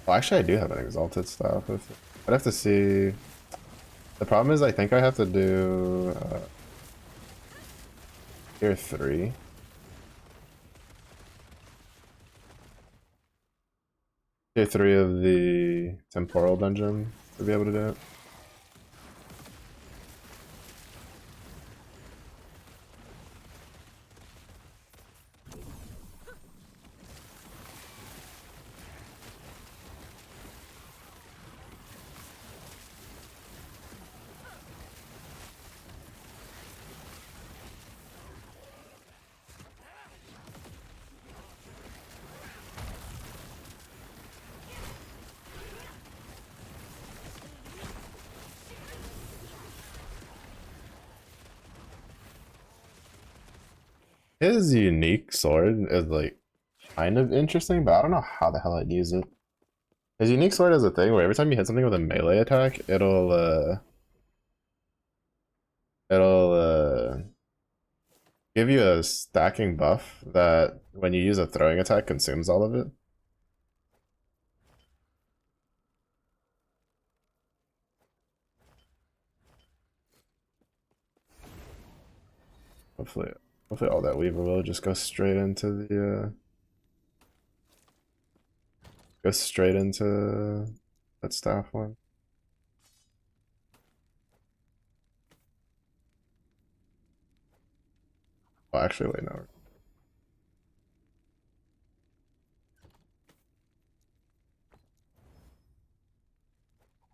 [SPEAKER 1] Well, actually, I do have an exalted staff. I'd have to see. The problem is, I think I have to do tier 3. Tier 3 of the temporal dungeon to be able to do it. His unique sword is like kind of interesting, but I don't know how the hell I'd use it. His unique sword has a thing where every time you hit something with a melee attack, it'll give you a stacking buff that when you use a throwing attack consumes all of it. Hopefully, hopefully all that Weaver will just go straight into that staff one. actually, wait, no.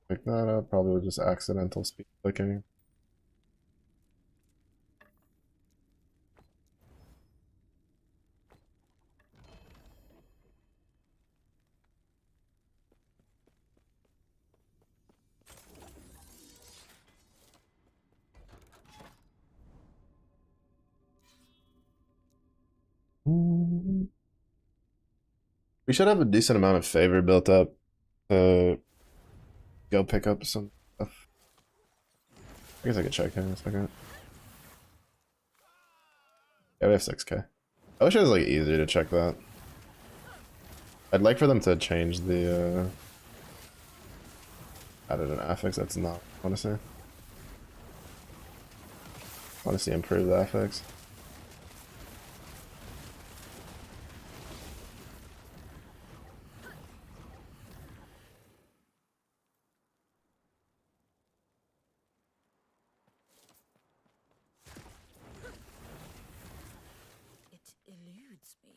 [SPEAKER 1] Pick that up, probably with just accidental speed clicking. We should have a decent amount of favor built up to go pick up some stuff. I guess I could check here in a second. Yeah, we have 6k. I wish it was like easier to check that. I'd like for them to change the added an affix. That's not I want to say. I want to see improve the affix.
[SPEAKER 2] It eludes me.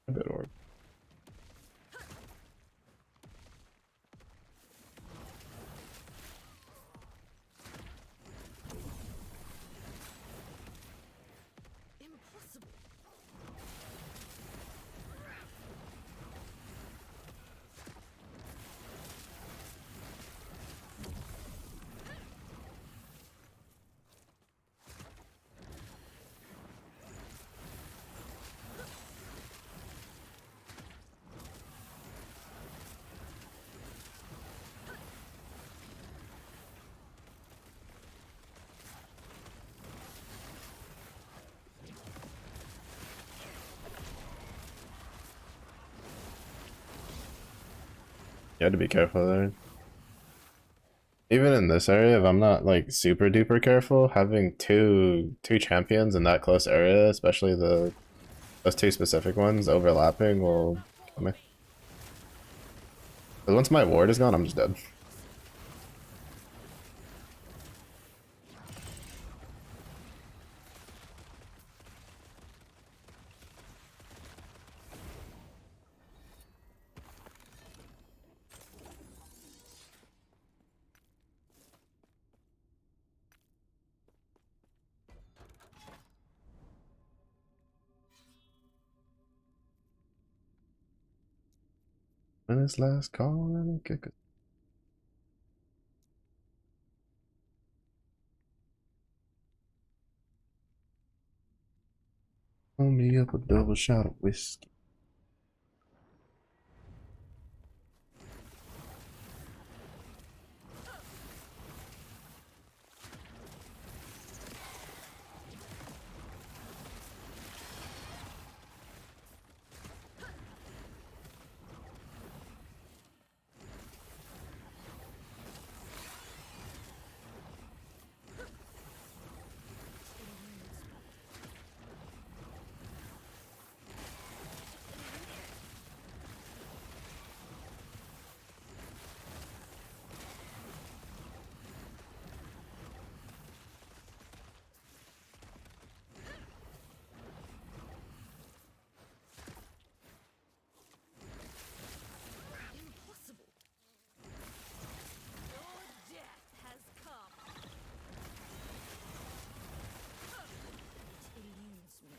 [SPEAKER 1] A bit orb.
[SPEAKER 2] Impossible.
[SPEAKER 1] You had to be careful there. Even in this area, if I'm not like super duper careful, having two champions in that close area, especially those two specific ones overlapping, will kill me. But once my ward is gone, I'm just dead. And this last call, and a kick it. Pull me up a double shot of whiskey.
[SPEAKER 2] Impossible. Your death has come. It eludes me.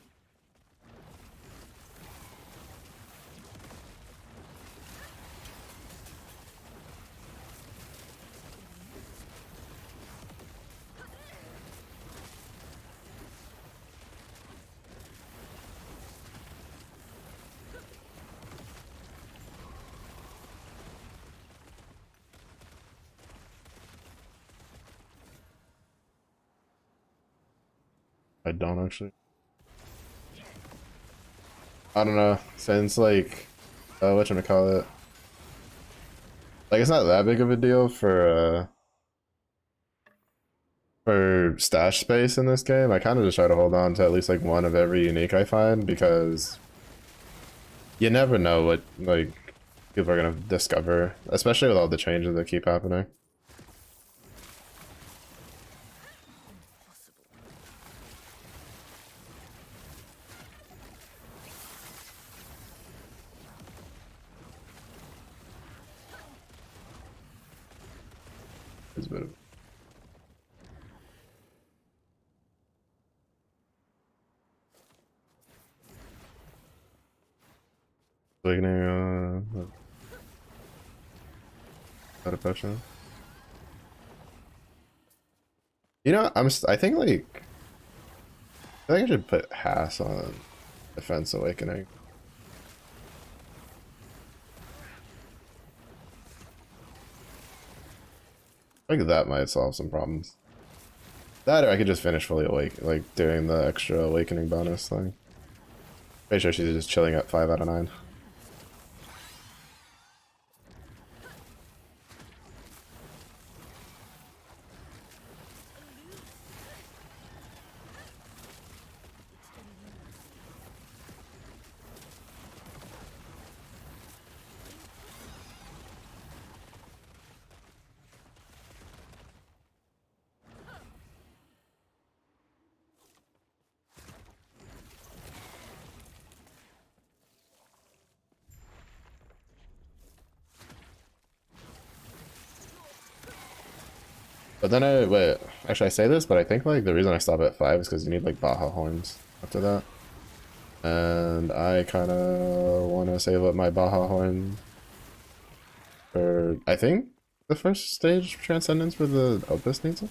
[SPEAKER 1] I don't actually. I don't know. Since like, whatchamacallit? Like it's not that big of a deal for stash space in this game. I kind of just try to hold on to at least like one of every unique I find because you never know what like people are gonna discover, especially with all the changes that keep happening.
[SPEAKER 2] Impossible.
[SPEAKER 1] It's a bit of awakening, out of potion. You know, I think like I think I should put Hass on Defense Awakening. I think that might solve some problems. That or I could just finish fully awake, like doing the extra awakening bonus thing. Pretty sure she's just chilling at 5 out of 9. But then wait, actually I say this, but I think like the reason I stop at 5 is because you need like Baja horns after that. And I kind of want to save up my Baja horn for, I think, the first stage Transcendence for the Opus needs it.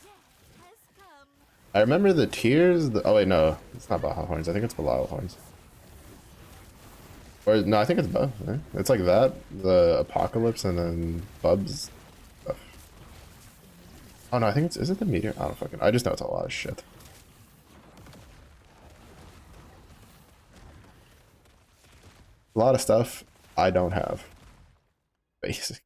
[SPEAKER 2] Your death has come.
[SPEAKER 1] I remember the tears. Oh wait, no, it's not Baja horns. I think it's Belial horns. Or no, I think it's both. Right? It's like that, the Apocalypse, and then Bub's stuff. Oh no, I think it's is it the meteor? I don't fucking. I just know it's a lot of shit. A lot of stuff I don't have. Basic.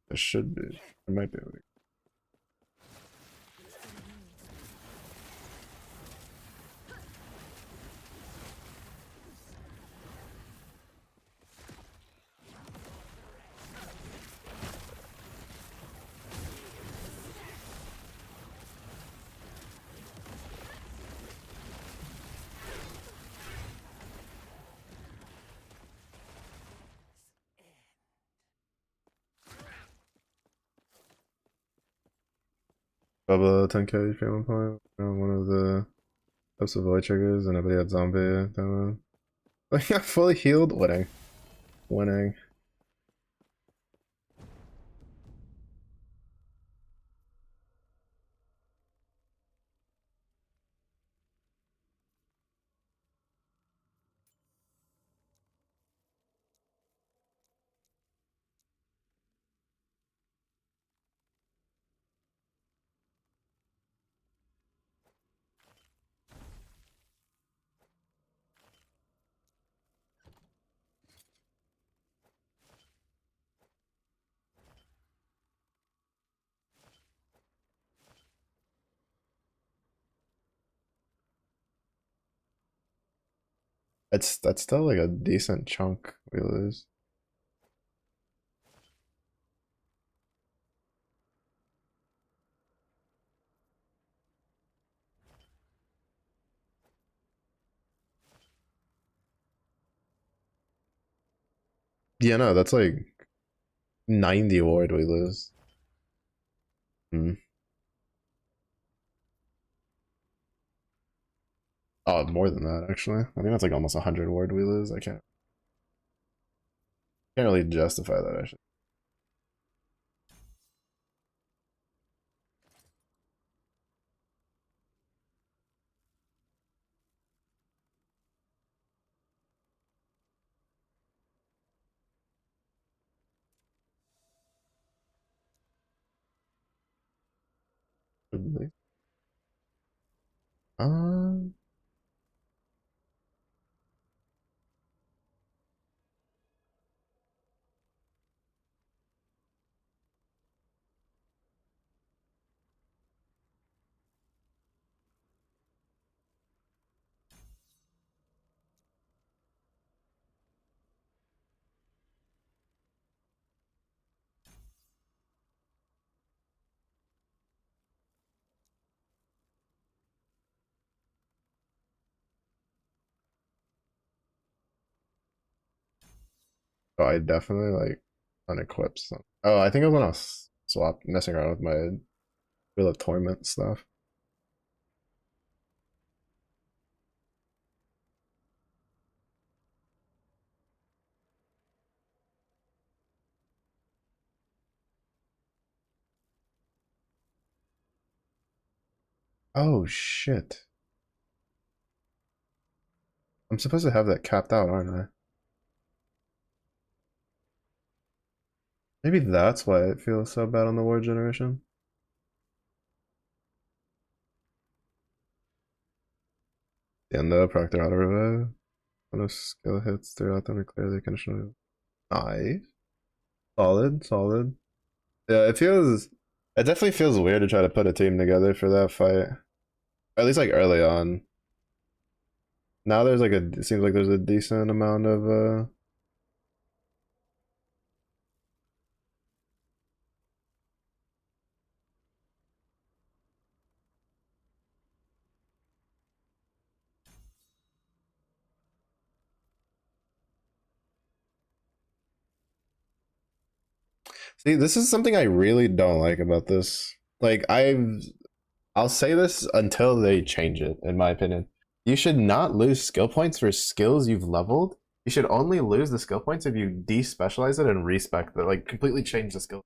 [SPEAKER 1] There should be. There might be. Bubba 10k feeling point. One of the types of void triggers, and nobody had zombie demo. Like yeah, fully healed. Winning. Winning. That's still like a decent chunk we lose. Yeah, no, that's like 90 ward we lose. Hmm. Oh, more than that actually. I think that's like almost 100 ward we lose. I can't really justify that actually. Possibly. Um, oh, I definitely like unequipped some. Oh, I think I was gonna swap messing around with my Wheel of Torment stuff. Oh shit. I'm supposed to have that capped out, aren't I? Maybe that's why it feels so bad on the war generation. And the Proctor Auto Revive. When a skill hits throughout them or clear the condition. Nice. Solid, solid. Yeah, it definitely feels weird to try to put a team together for that fight. At least like early on. Now there's like it seems like there's a decent amount of see, this is something I really don't like about this. Like I'll say this until they change it, in my opinion. You should not lose skill points for skills you've leveled. You should only lose the skill points if you despecialize it and respec it, like completely change the skill.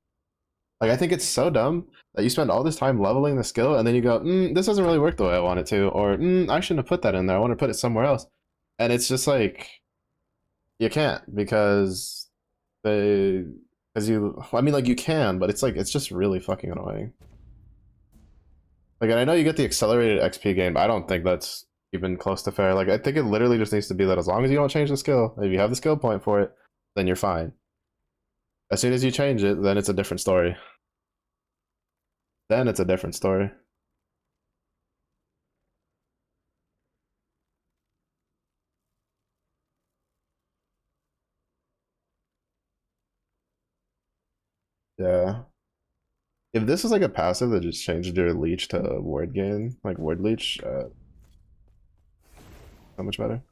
[SPEAKER 1] Like I think it's so dumb that you spend all this time leveling the skill and then you go, this doesn't really work the way I want it to, or I shouldn't have put that in there. I want to put it somewhere else. And it's just like you can't because they, because you. I mean, like you can, but it's like it's just really fucking annoying. Like, and I know you get the accelerated XP gain, but I don't think that's even close to fair. Like, I think it literally just needs to be that as long as you don't change the skill, if you have the skill point for it, then you're fine. As soon as you change it, then it's a different story. Then it's a different story. Yeah. If this was like a passive that just changed your leech to ward gain, like ward leech, so much better.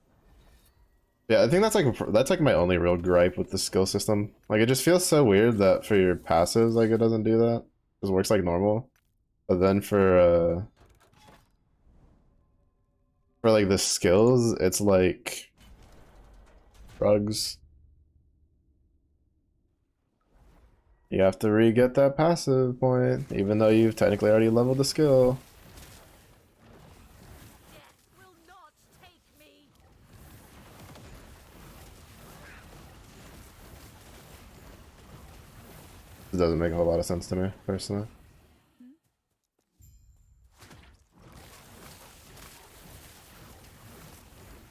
[SPEAKER 1] Yeah, I think that's like my only real gripe with the skill system. Like it just feels so weird that for your passives, like it doesn't do that. It just works like normal. But then for like the skills, it's like drugs. You have to re-get that passive point, even though you've technically already leveled the skill.
[SPEAKER 2] Death will not take me.
[SPEAKER 1] It doesn't make a whole lot of sense to me, personally.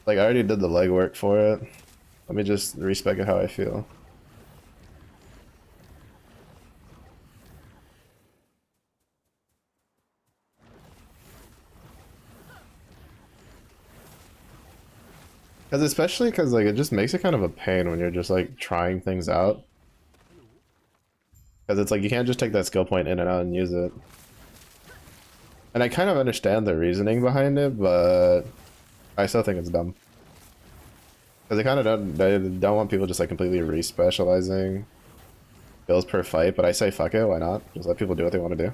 [SPEAKER 1] Like, I already did the legwork for it. Let me just respec it how I feel. Because especially because, like, it just makes it kind of a pain when you're just, like, trying things out. Because it's like, you can't just take that skill point in and out and use it. And I kind of understand the reasoning behind it, but I still think it's dumb. Because they don't want people just, like, completely re-specializing bills per fight, but I say fuck it, why not? Just let people do what they want to do.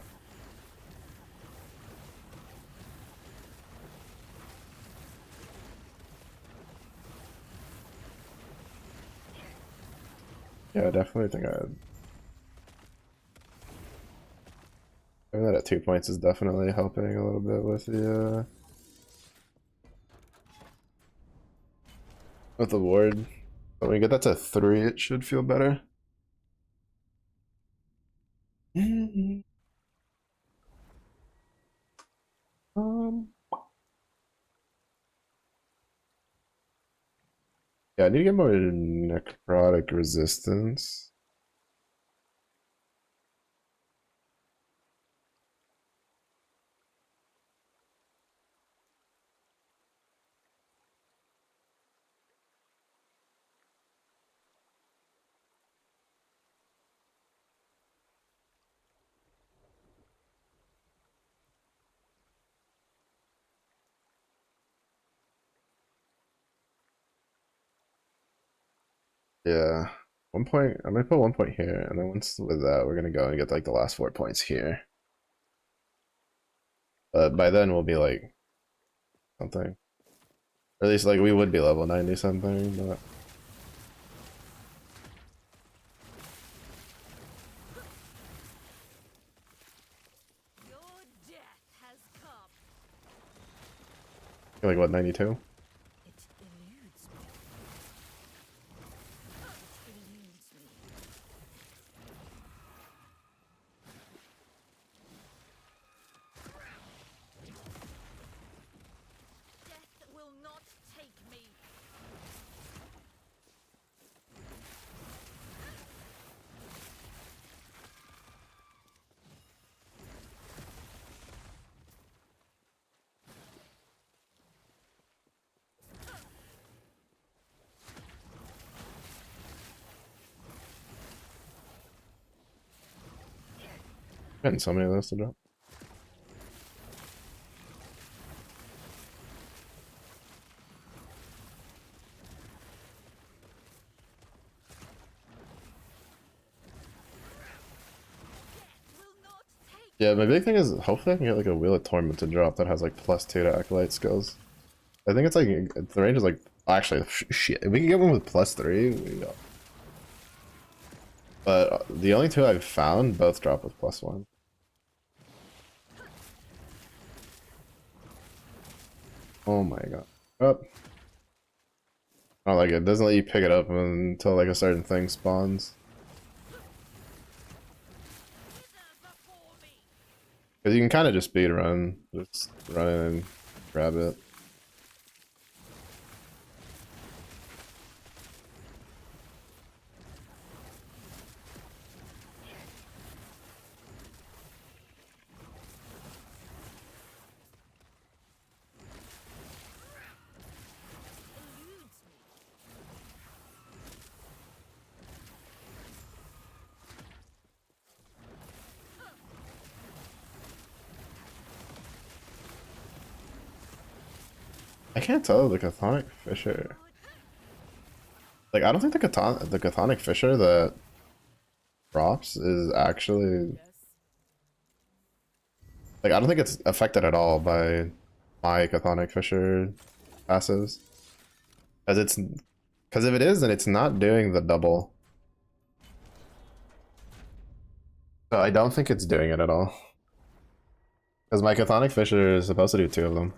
[SPEAKER 1] Yeah, I definitely think having that at 2 points is definitely helping a little bit with the ward. When we get that to 3, it should feel better. Um, yeah, I need to get more necrotic resistance. Yeah. 1 point, I'm gonna put 1 point here, and then once with that, we're gonna go and get like the last 4 points here. But by then we'll be like something. Or at least like we would be level 90 something, but
[SPEAKER 2] Your death has come.
[SPEAKER 1] like what, 92?
[SPEAKER 2] It eludes me. It eludes me. Death will not take me.
[SPEAKER 1] Getting so many of those to drop.
[SPEAKER 2] Will not take
[SPEAKER 1] Yeah, my big thing is hopefully I can get like a Wheel of Torment to drop that has like +2 to Acolyte skills. I think it's like the range is like actually shit. If we can get one with +3, we go. But the only two I've found both drop with +1. Oh my god. Oh, I don't like it. It doesn't let you pick it up until like a certain thing spawns.
[SPEAKER 2] wither before me.
[SPEAKER 1] Because you can kind of just speed run. Just run in and grab it.
[SPEAKER 2] Eludes me.
[SPEAKER 1] I can't tell the Chthonic Fisher. Like, I don't think the Chthonic Fisher that drops is actually
[SPEAKER 2] Yes.
[SPEAKER 1] like I don't think it's affected at all by my Chthonic Fisher passives. Because if it is, then it's not doing the double. So I don't think it's doing it at all. Because my Chthonic Fisher is supposed to do 2 of them.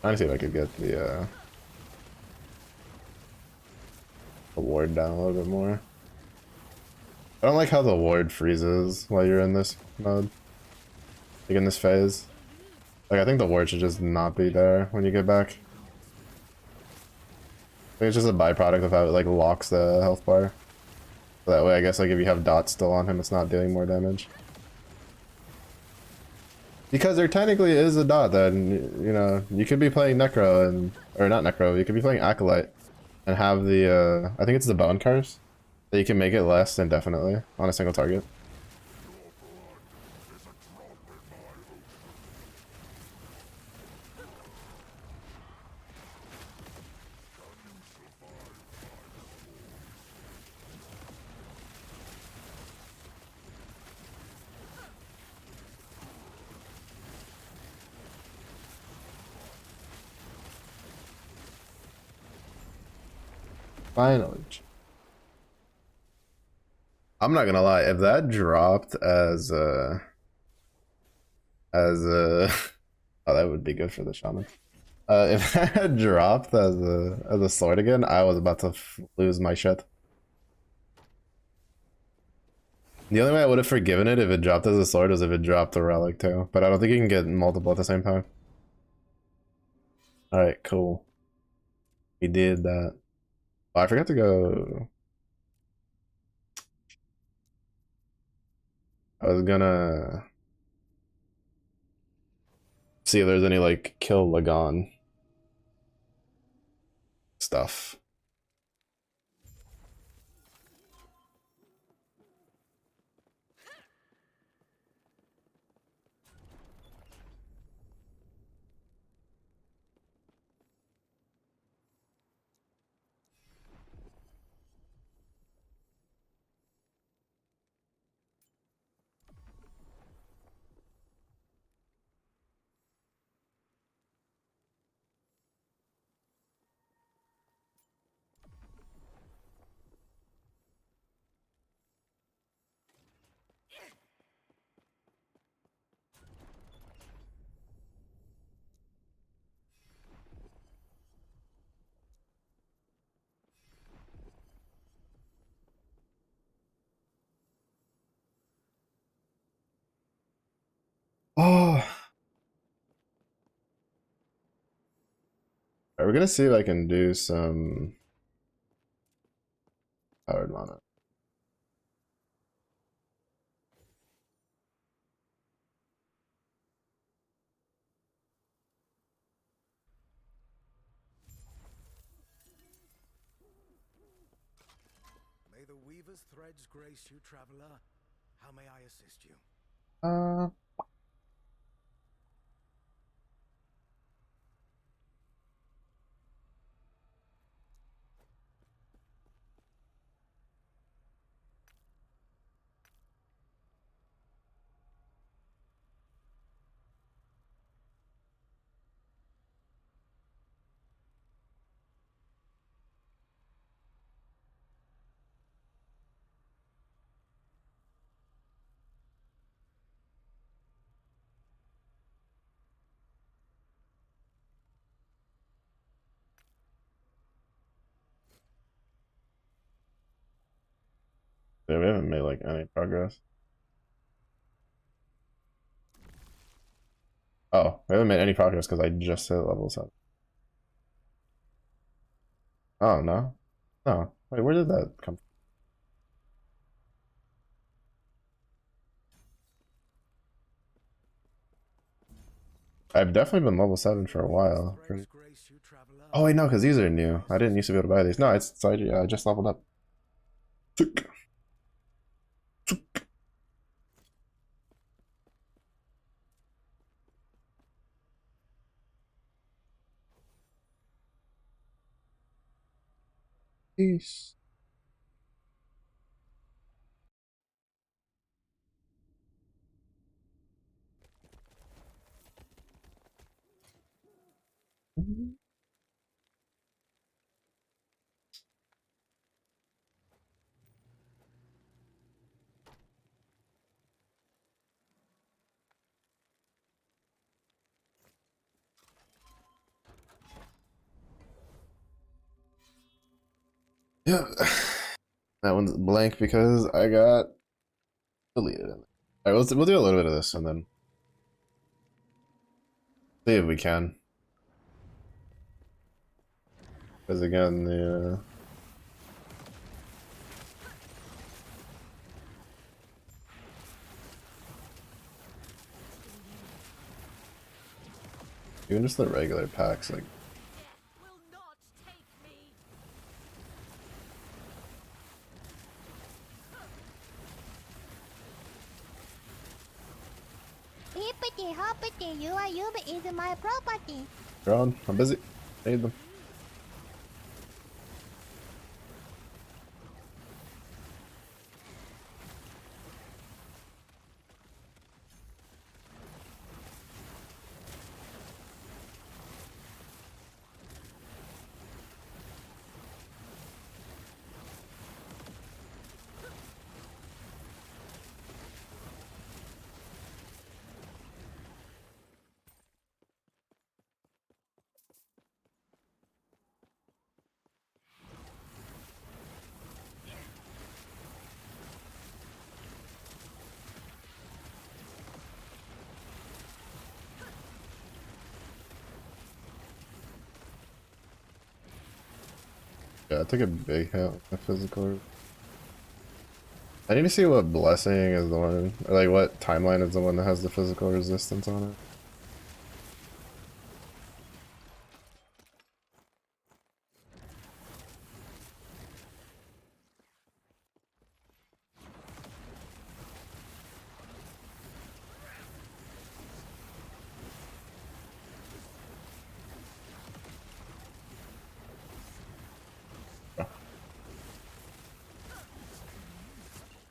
[SPEAKER 1] Trying to see if I could get the ward down a little bit more. I don't like how the ward freezes while you're in this mode. Like in this phase. Like I think the ward should just not be there when you get back. I think it's just a byproduct of how it like locks the health bar. So that way I guess like if you have dots still on him, it's not doing more damage. Because there technically is a dot that, you know, you could be playing Necro and, or not Necro, you could be playing Acolyte and have the, I think it's the Bone Curse, that you can make it last indefinitely on a single target. Finally. I'm not gonna lie, if that dropped as oh, that would be good for the shaman. If that had dropped as a sword again, I was about to lose my shit. The only way I would have forgiven it if it dropped as a sword was if it dropped a relic too. But I don't think you can get multiple at the same time. Alright, cool. We did that. Oh, I forgot to go. I was gonna see if there's any like kill Lagon stuff. Oh, we're gonna see if I can do some powered mana.
[SPEAKER 3] May the weaver's threads grace you, traveler. How may I assist you?
[SPEAKER 1] Uh, yeah, we haven't made like any progress. Oh, we haven't made any progress because I just hit level 7. Oh, no. No. Wait, where did that come from? I've definitely been level 7 for a while. Oh, wait, no, because these are new. I didn't used to be able to buy these. No, I just leveled up. Tick, tick. Peace. Yeah. That one's blank because I got deleted. Alright, we'll do a little bit of this and then see if we can. Because again, the even just the regular packs, like
[SPEAKER 2] Death will not take me.
[SPEAKER 4] Hippity hoppity, your yuba is my property.
[SPEAKER 1] you're on. I'm busy. Need them. Yeah, I took a big hit on the physical. I need to see what blessing is the one, or like what timeline is the one that has the physical resistance on it.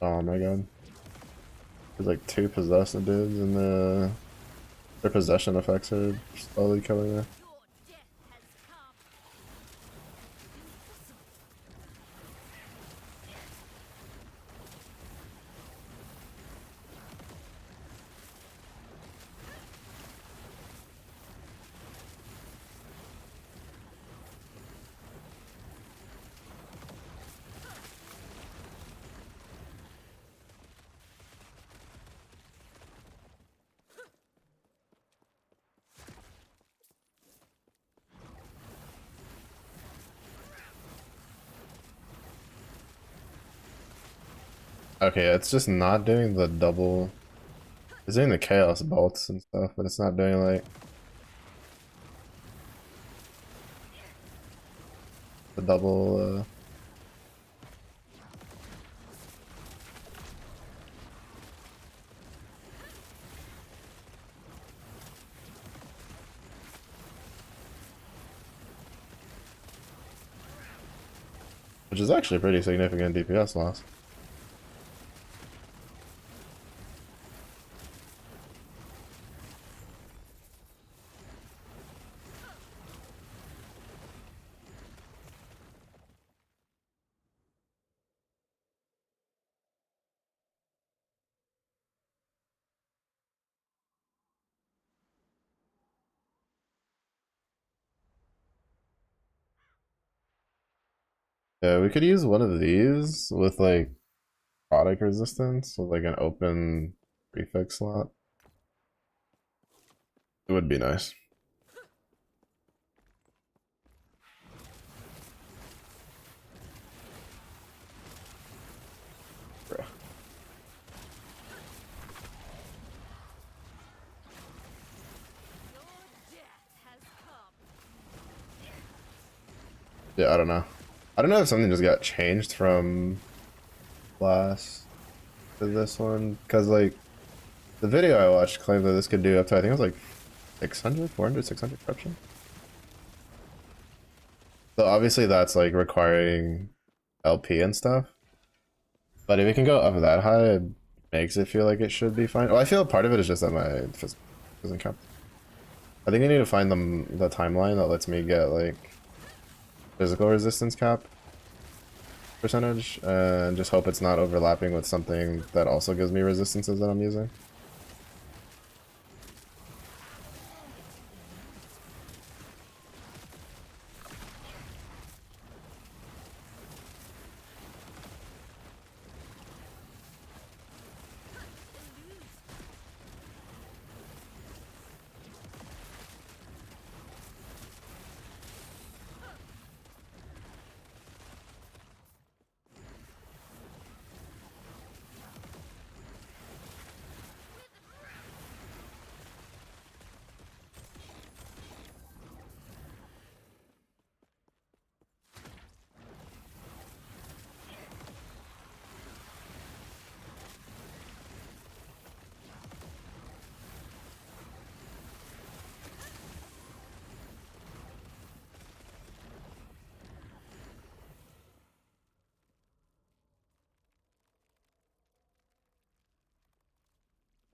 [SPEAKER 1] Oh my god. There's like two possessed dudes and their possession effects are slowly killing me.
[SPEAKER 2] Your death has come.
[SPEAKER 1] Okay, it's just not doing the double. It's doing the chaos bolts and stuff, but it's not doing like the double. Which is actually pretty significant DPS loss. Yeah, we could use one of these with like product resistance with like an open prefix slot. It would be nice. Bruh.
[SPEAKER 2] Your death has come.
[SPEAKER 1] Yeah, I don't know. I don't know if something just got changed from last to this one, because like the video I watched claimed that this could do up to, I think it was like 600, 400, 600 corruption. So obviously that's like requiring LP and stuff. But if it can go up that high, it makes it feel like it should be fine. Well, I feel part of it is just that my physical doesn't count. I think I need to find the timeline that lets me get like physical resistance cap percentage and just hope it's not overlapping with something that also gives me resistances that I'm using.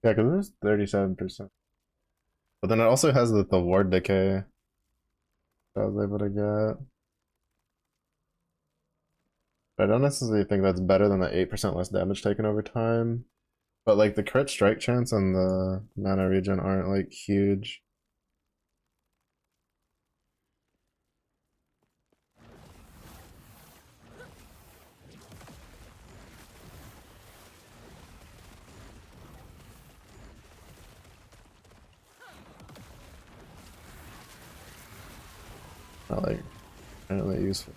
[SPEAKER 1] Yeah, because there's 37%. But then it also has the ward decay that I was able to get. But I don't necessarily think that's better than the 8% less damage taken over time. But like the crit strike chance and the mana regen aren't like huge. Not like really useful.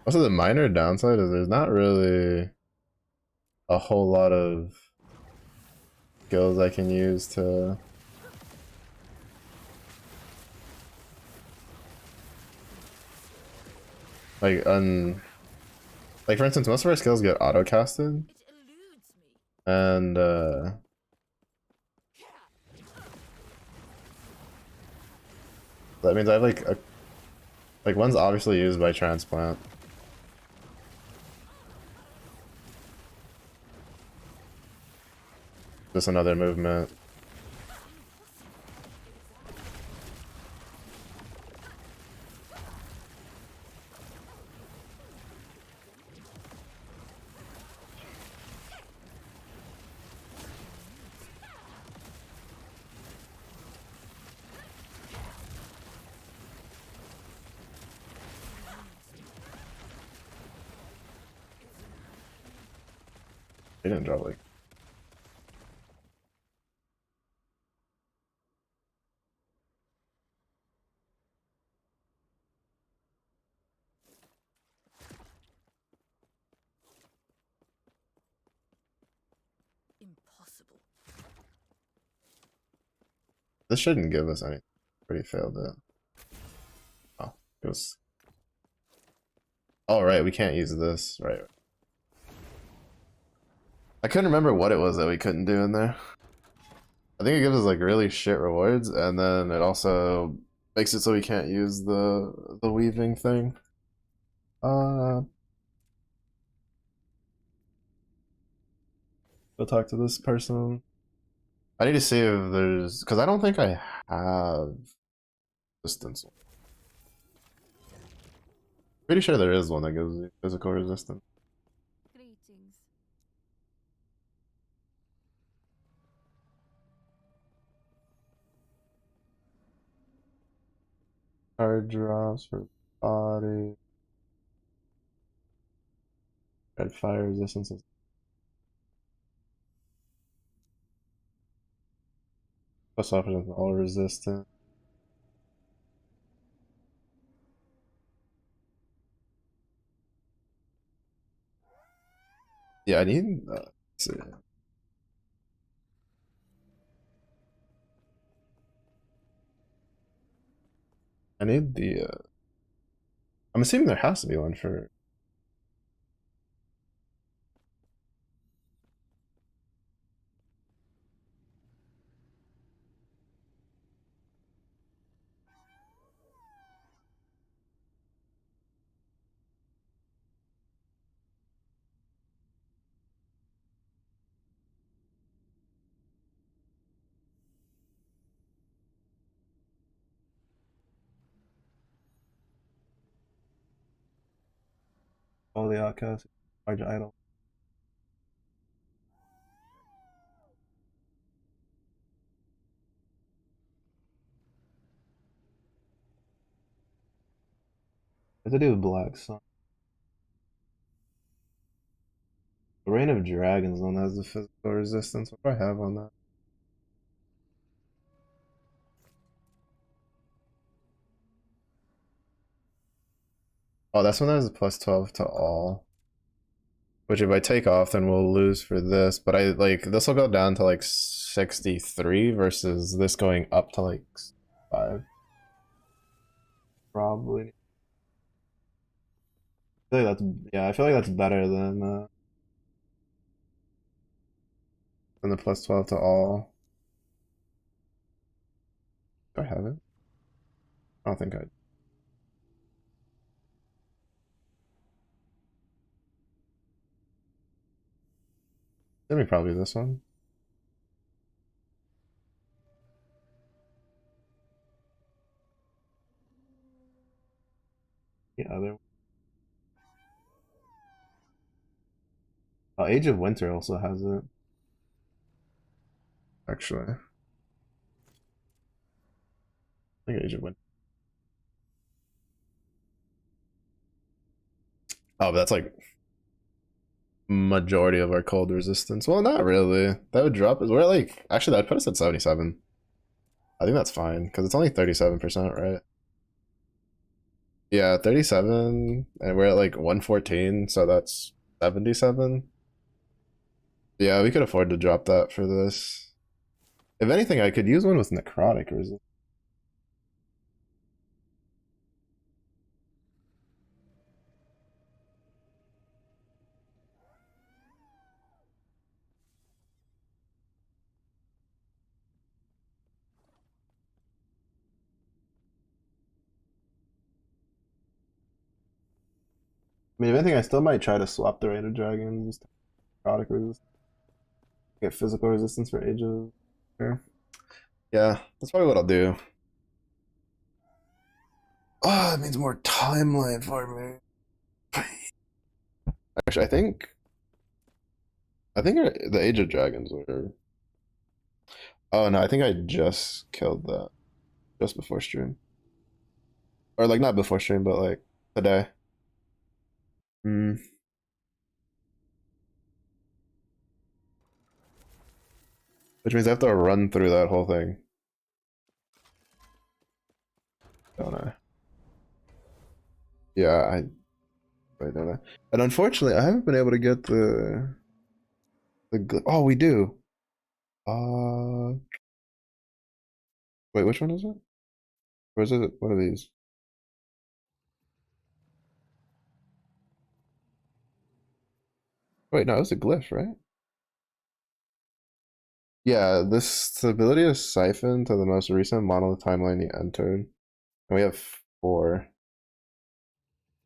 [SPEAKER 1] Also, the minor downside is there's not really a whole lot of skills I can use to like like for instance, most of our skills get auto casted,
[SPEAKER 2] It eludes me.
[SPEAKER 1] and that means I have like one's obviously used by transplant. Just another movement. They didn't drop like
[SPEAKER 2] Impossible.
[SPEAKER 1] this shouldn't give us anything. Pretty failed it. Oh, goes. Oh right, we can't use this. Right. I couldn't remember what it was that we couldn't do in there. I think it gives us like really shit rewards, and then it also makes it so we can't use the weaving thing. Go talk to this person. I need to see if there's, because I don't think I have resistance. Pretty sure there is one that gives you physical resistance.
[SPEAKER 2] Greetings.
[SPEAKER 1] Card drops for body. Red fire resistance. Plus offers all resistant. Yeah, I need. Let's see. I need the. I'm assuming there has to be one for. All the outcasts, large idol. What to do with Black Sun? The Reign of Dragons one has the physical resistance. What do I have on that? Oh, that's one that has a plus 12 to all. Which if I take off, then we'll lose for this. But I like this will go down to like 63 versus this going up to like 5. Probably. I feel like that's yeah. I feel like that's better than the plus 12 to all. Do I have it? I don't think I. Let me probably this one. The other. Oh, Age of Winter also has it. Actually, I think Age of Winter. Oh, but that's like majority of our cold resistance. Well, not really. That would drop us. We're like actually that would put us at 77. I think that's fine because it's only 37%, right? Yeah, 37, and we're at like 114, so that's 77. Yeah, we could afford to drop that for this. If anything, I could use one with necrotic resist. I mean, if anything, I still might try to swap the Raider Dragons to necrotic resist. Get physical resistance for ages. Sure. Yeah, that's probably what I'll do. Oh, it means more timeline for me. Actually, I think the Age of Dragons were. Oh no, I think I just killed that just before stream, or like not before stream, but like today. Hmm. Which means I have to run through that whole thing, don't I? Yeah, I don't know. And unfortunately, I haven't been able to get the. Oh, we do. Uh, wait, which one is it? Or is it one of these? Wait, no, it's a glyph, right? Yeah, this ability is siphoned to the most recent monolith timeline you entered. And we have four.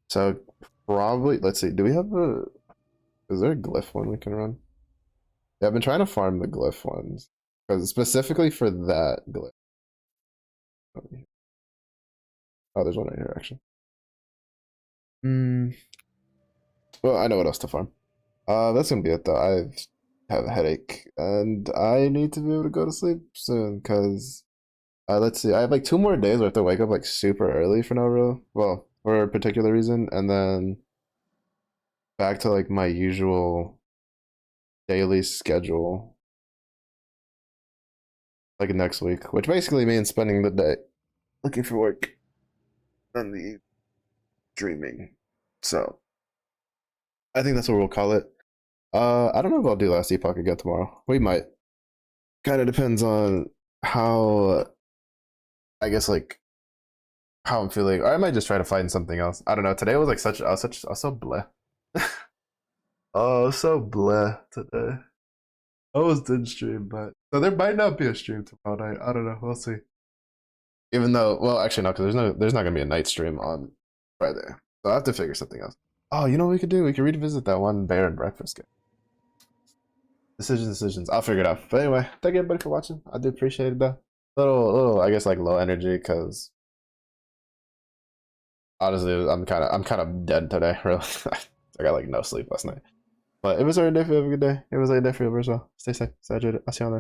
[SPEAKER 1] So probably, let's see, do we have a, is there a glyph one we can run? Yeah, I've been trying to farm the glyph ones. Because specifically for that glyph. Oh, there's one right here, actually. Hmm. Well, I know what else to farm. That's gonna be it though. I have a headache and I need to be able to go to sleep soon because let's see, I have like 2 more days where I have to wake up like super early for no real, well, for a particular reason, and then back to like my usual daily schedule like next week, which basically means spending the day looking for work and the dreaming. So I think that's what we'll call it. I don't know if I'll do last epoch again tomorrow. We might. Kind of depends on how, I guess, like how I'm feeling. Or I might just try to find something else. I don't know. Today was like I was so bleh. Oh, I was so bleh today. I almost didn't stream, but so there might not be a stream tomorrow night. I don't know. We'll see. Even though, well, actually no, because there's not gonna be a night stream on Friday. So I have to figure something else. Oh, you know what we could do? We could revisit that one bear and breakfast game. Decisions. I'll figure it out. But anyway, thank you everybody for watching. I do appreciate it though. Little, I guess like low energy because honestly, I'm kind of dead today. Really, I got like no sleep last night. But it was a good day for you. Have a good day. It was a good day for you as well. Stay safe. Stay hydrated. I'll see you on the next one.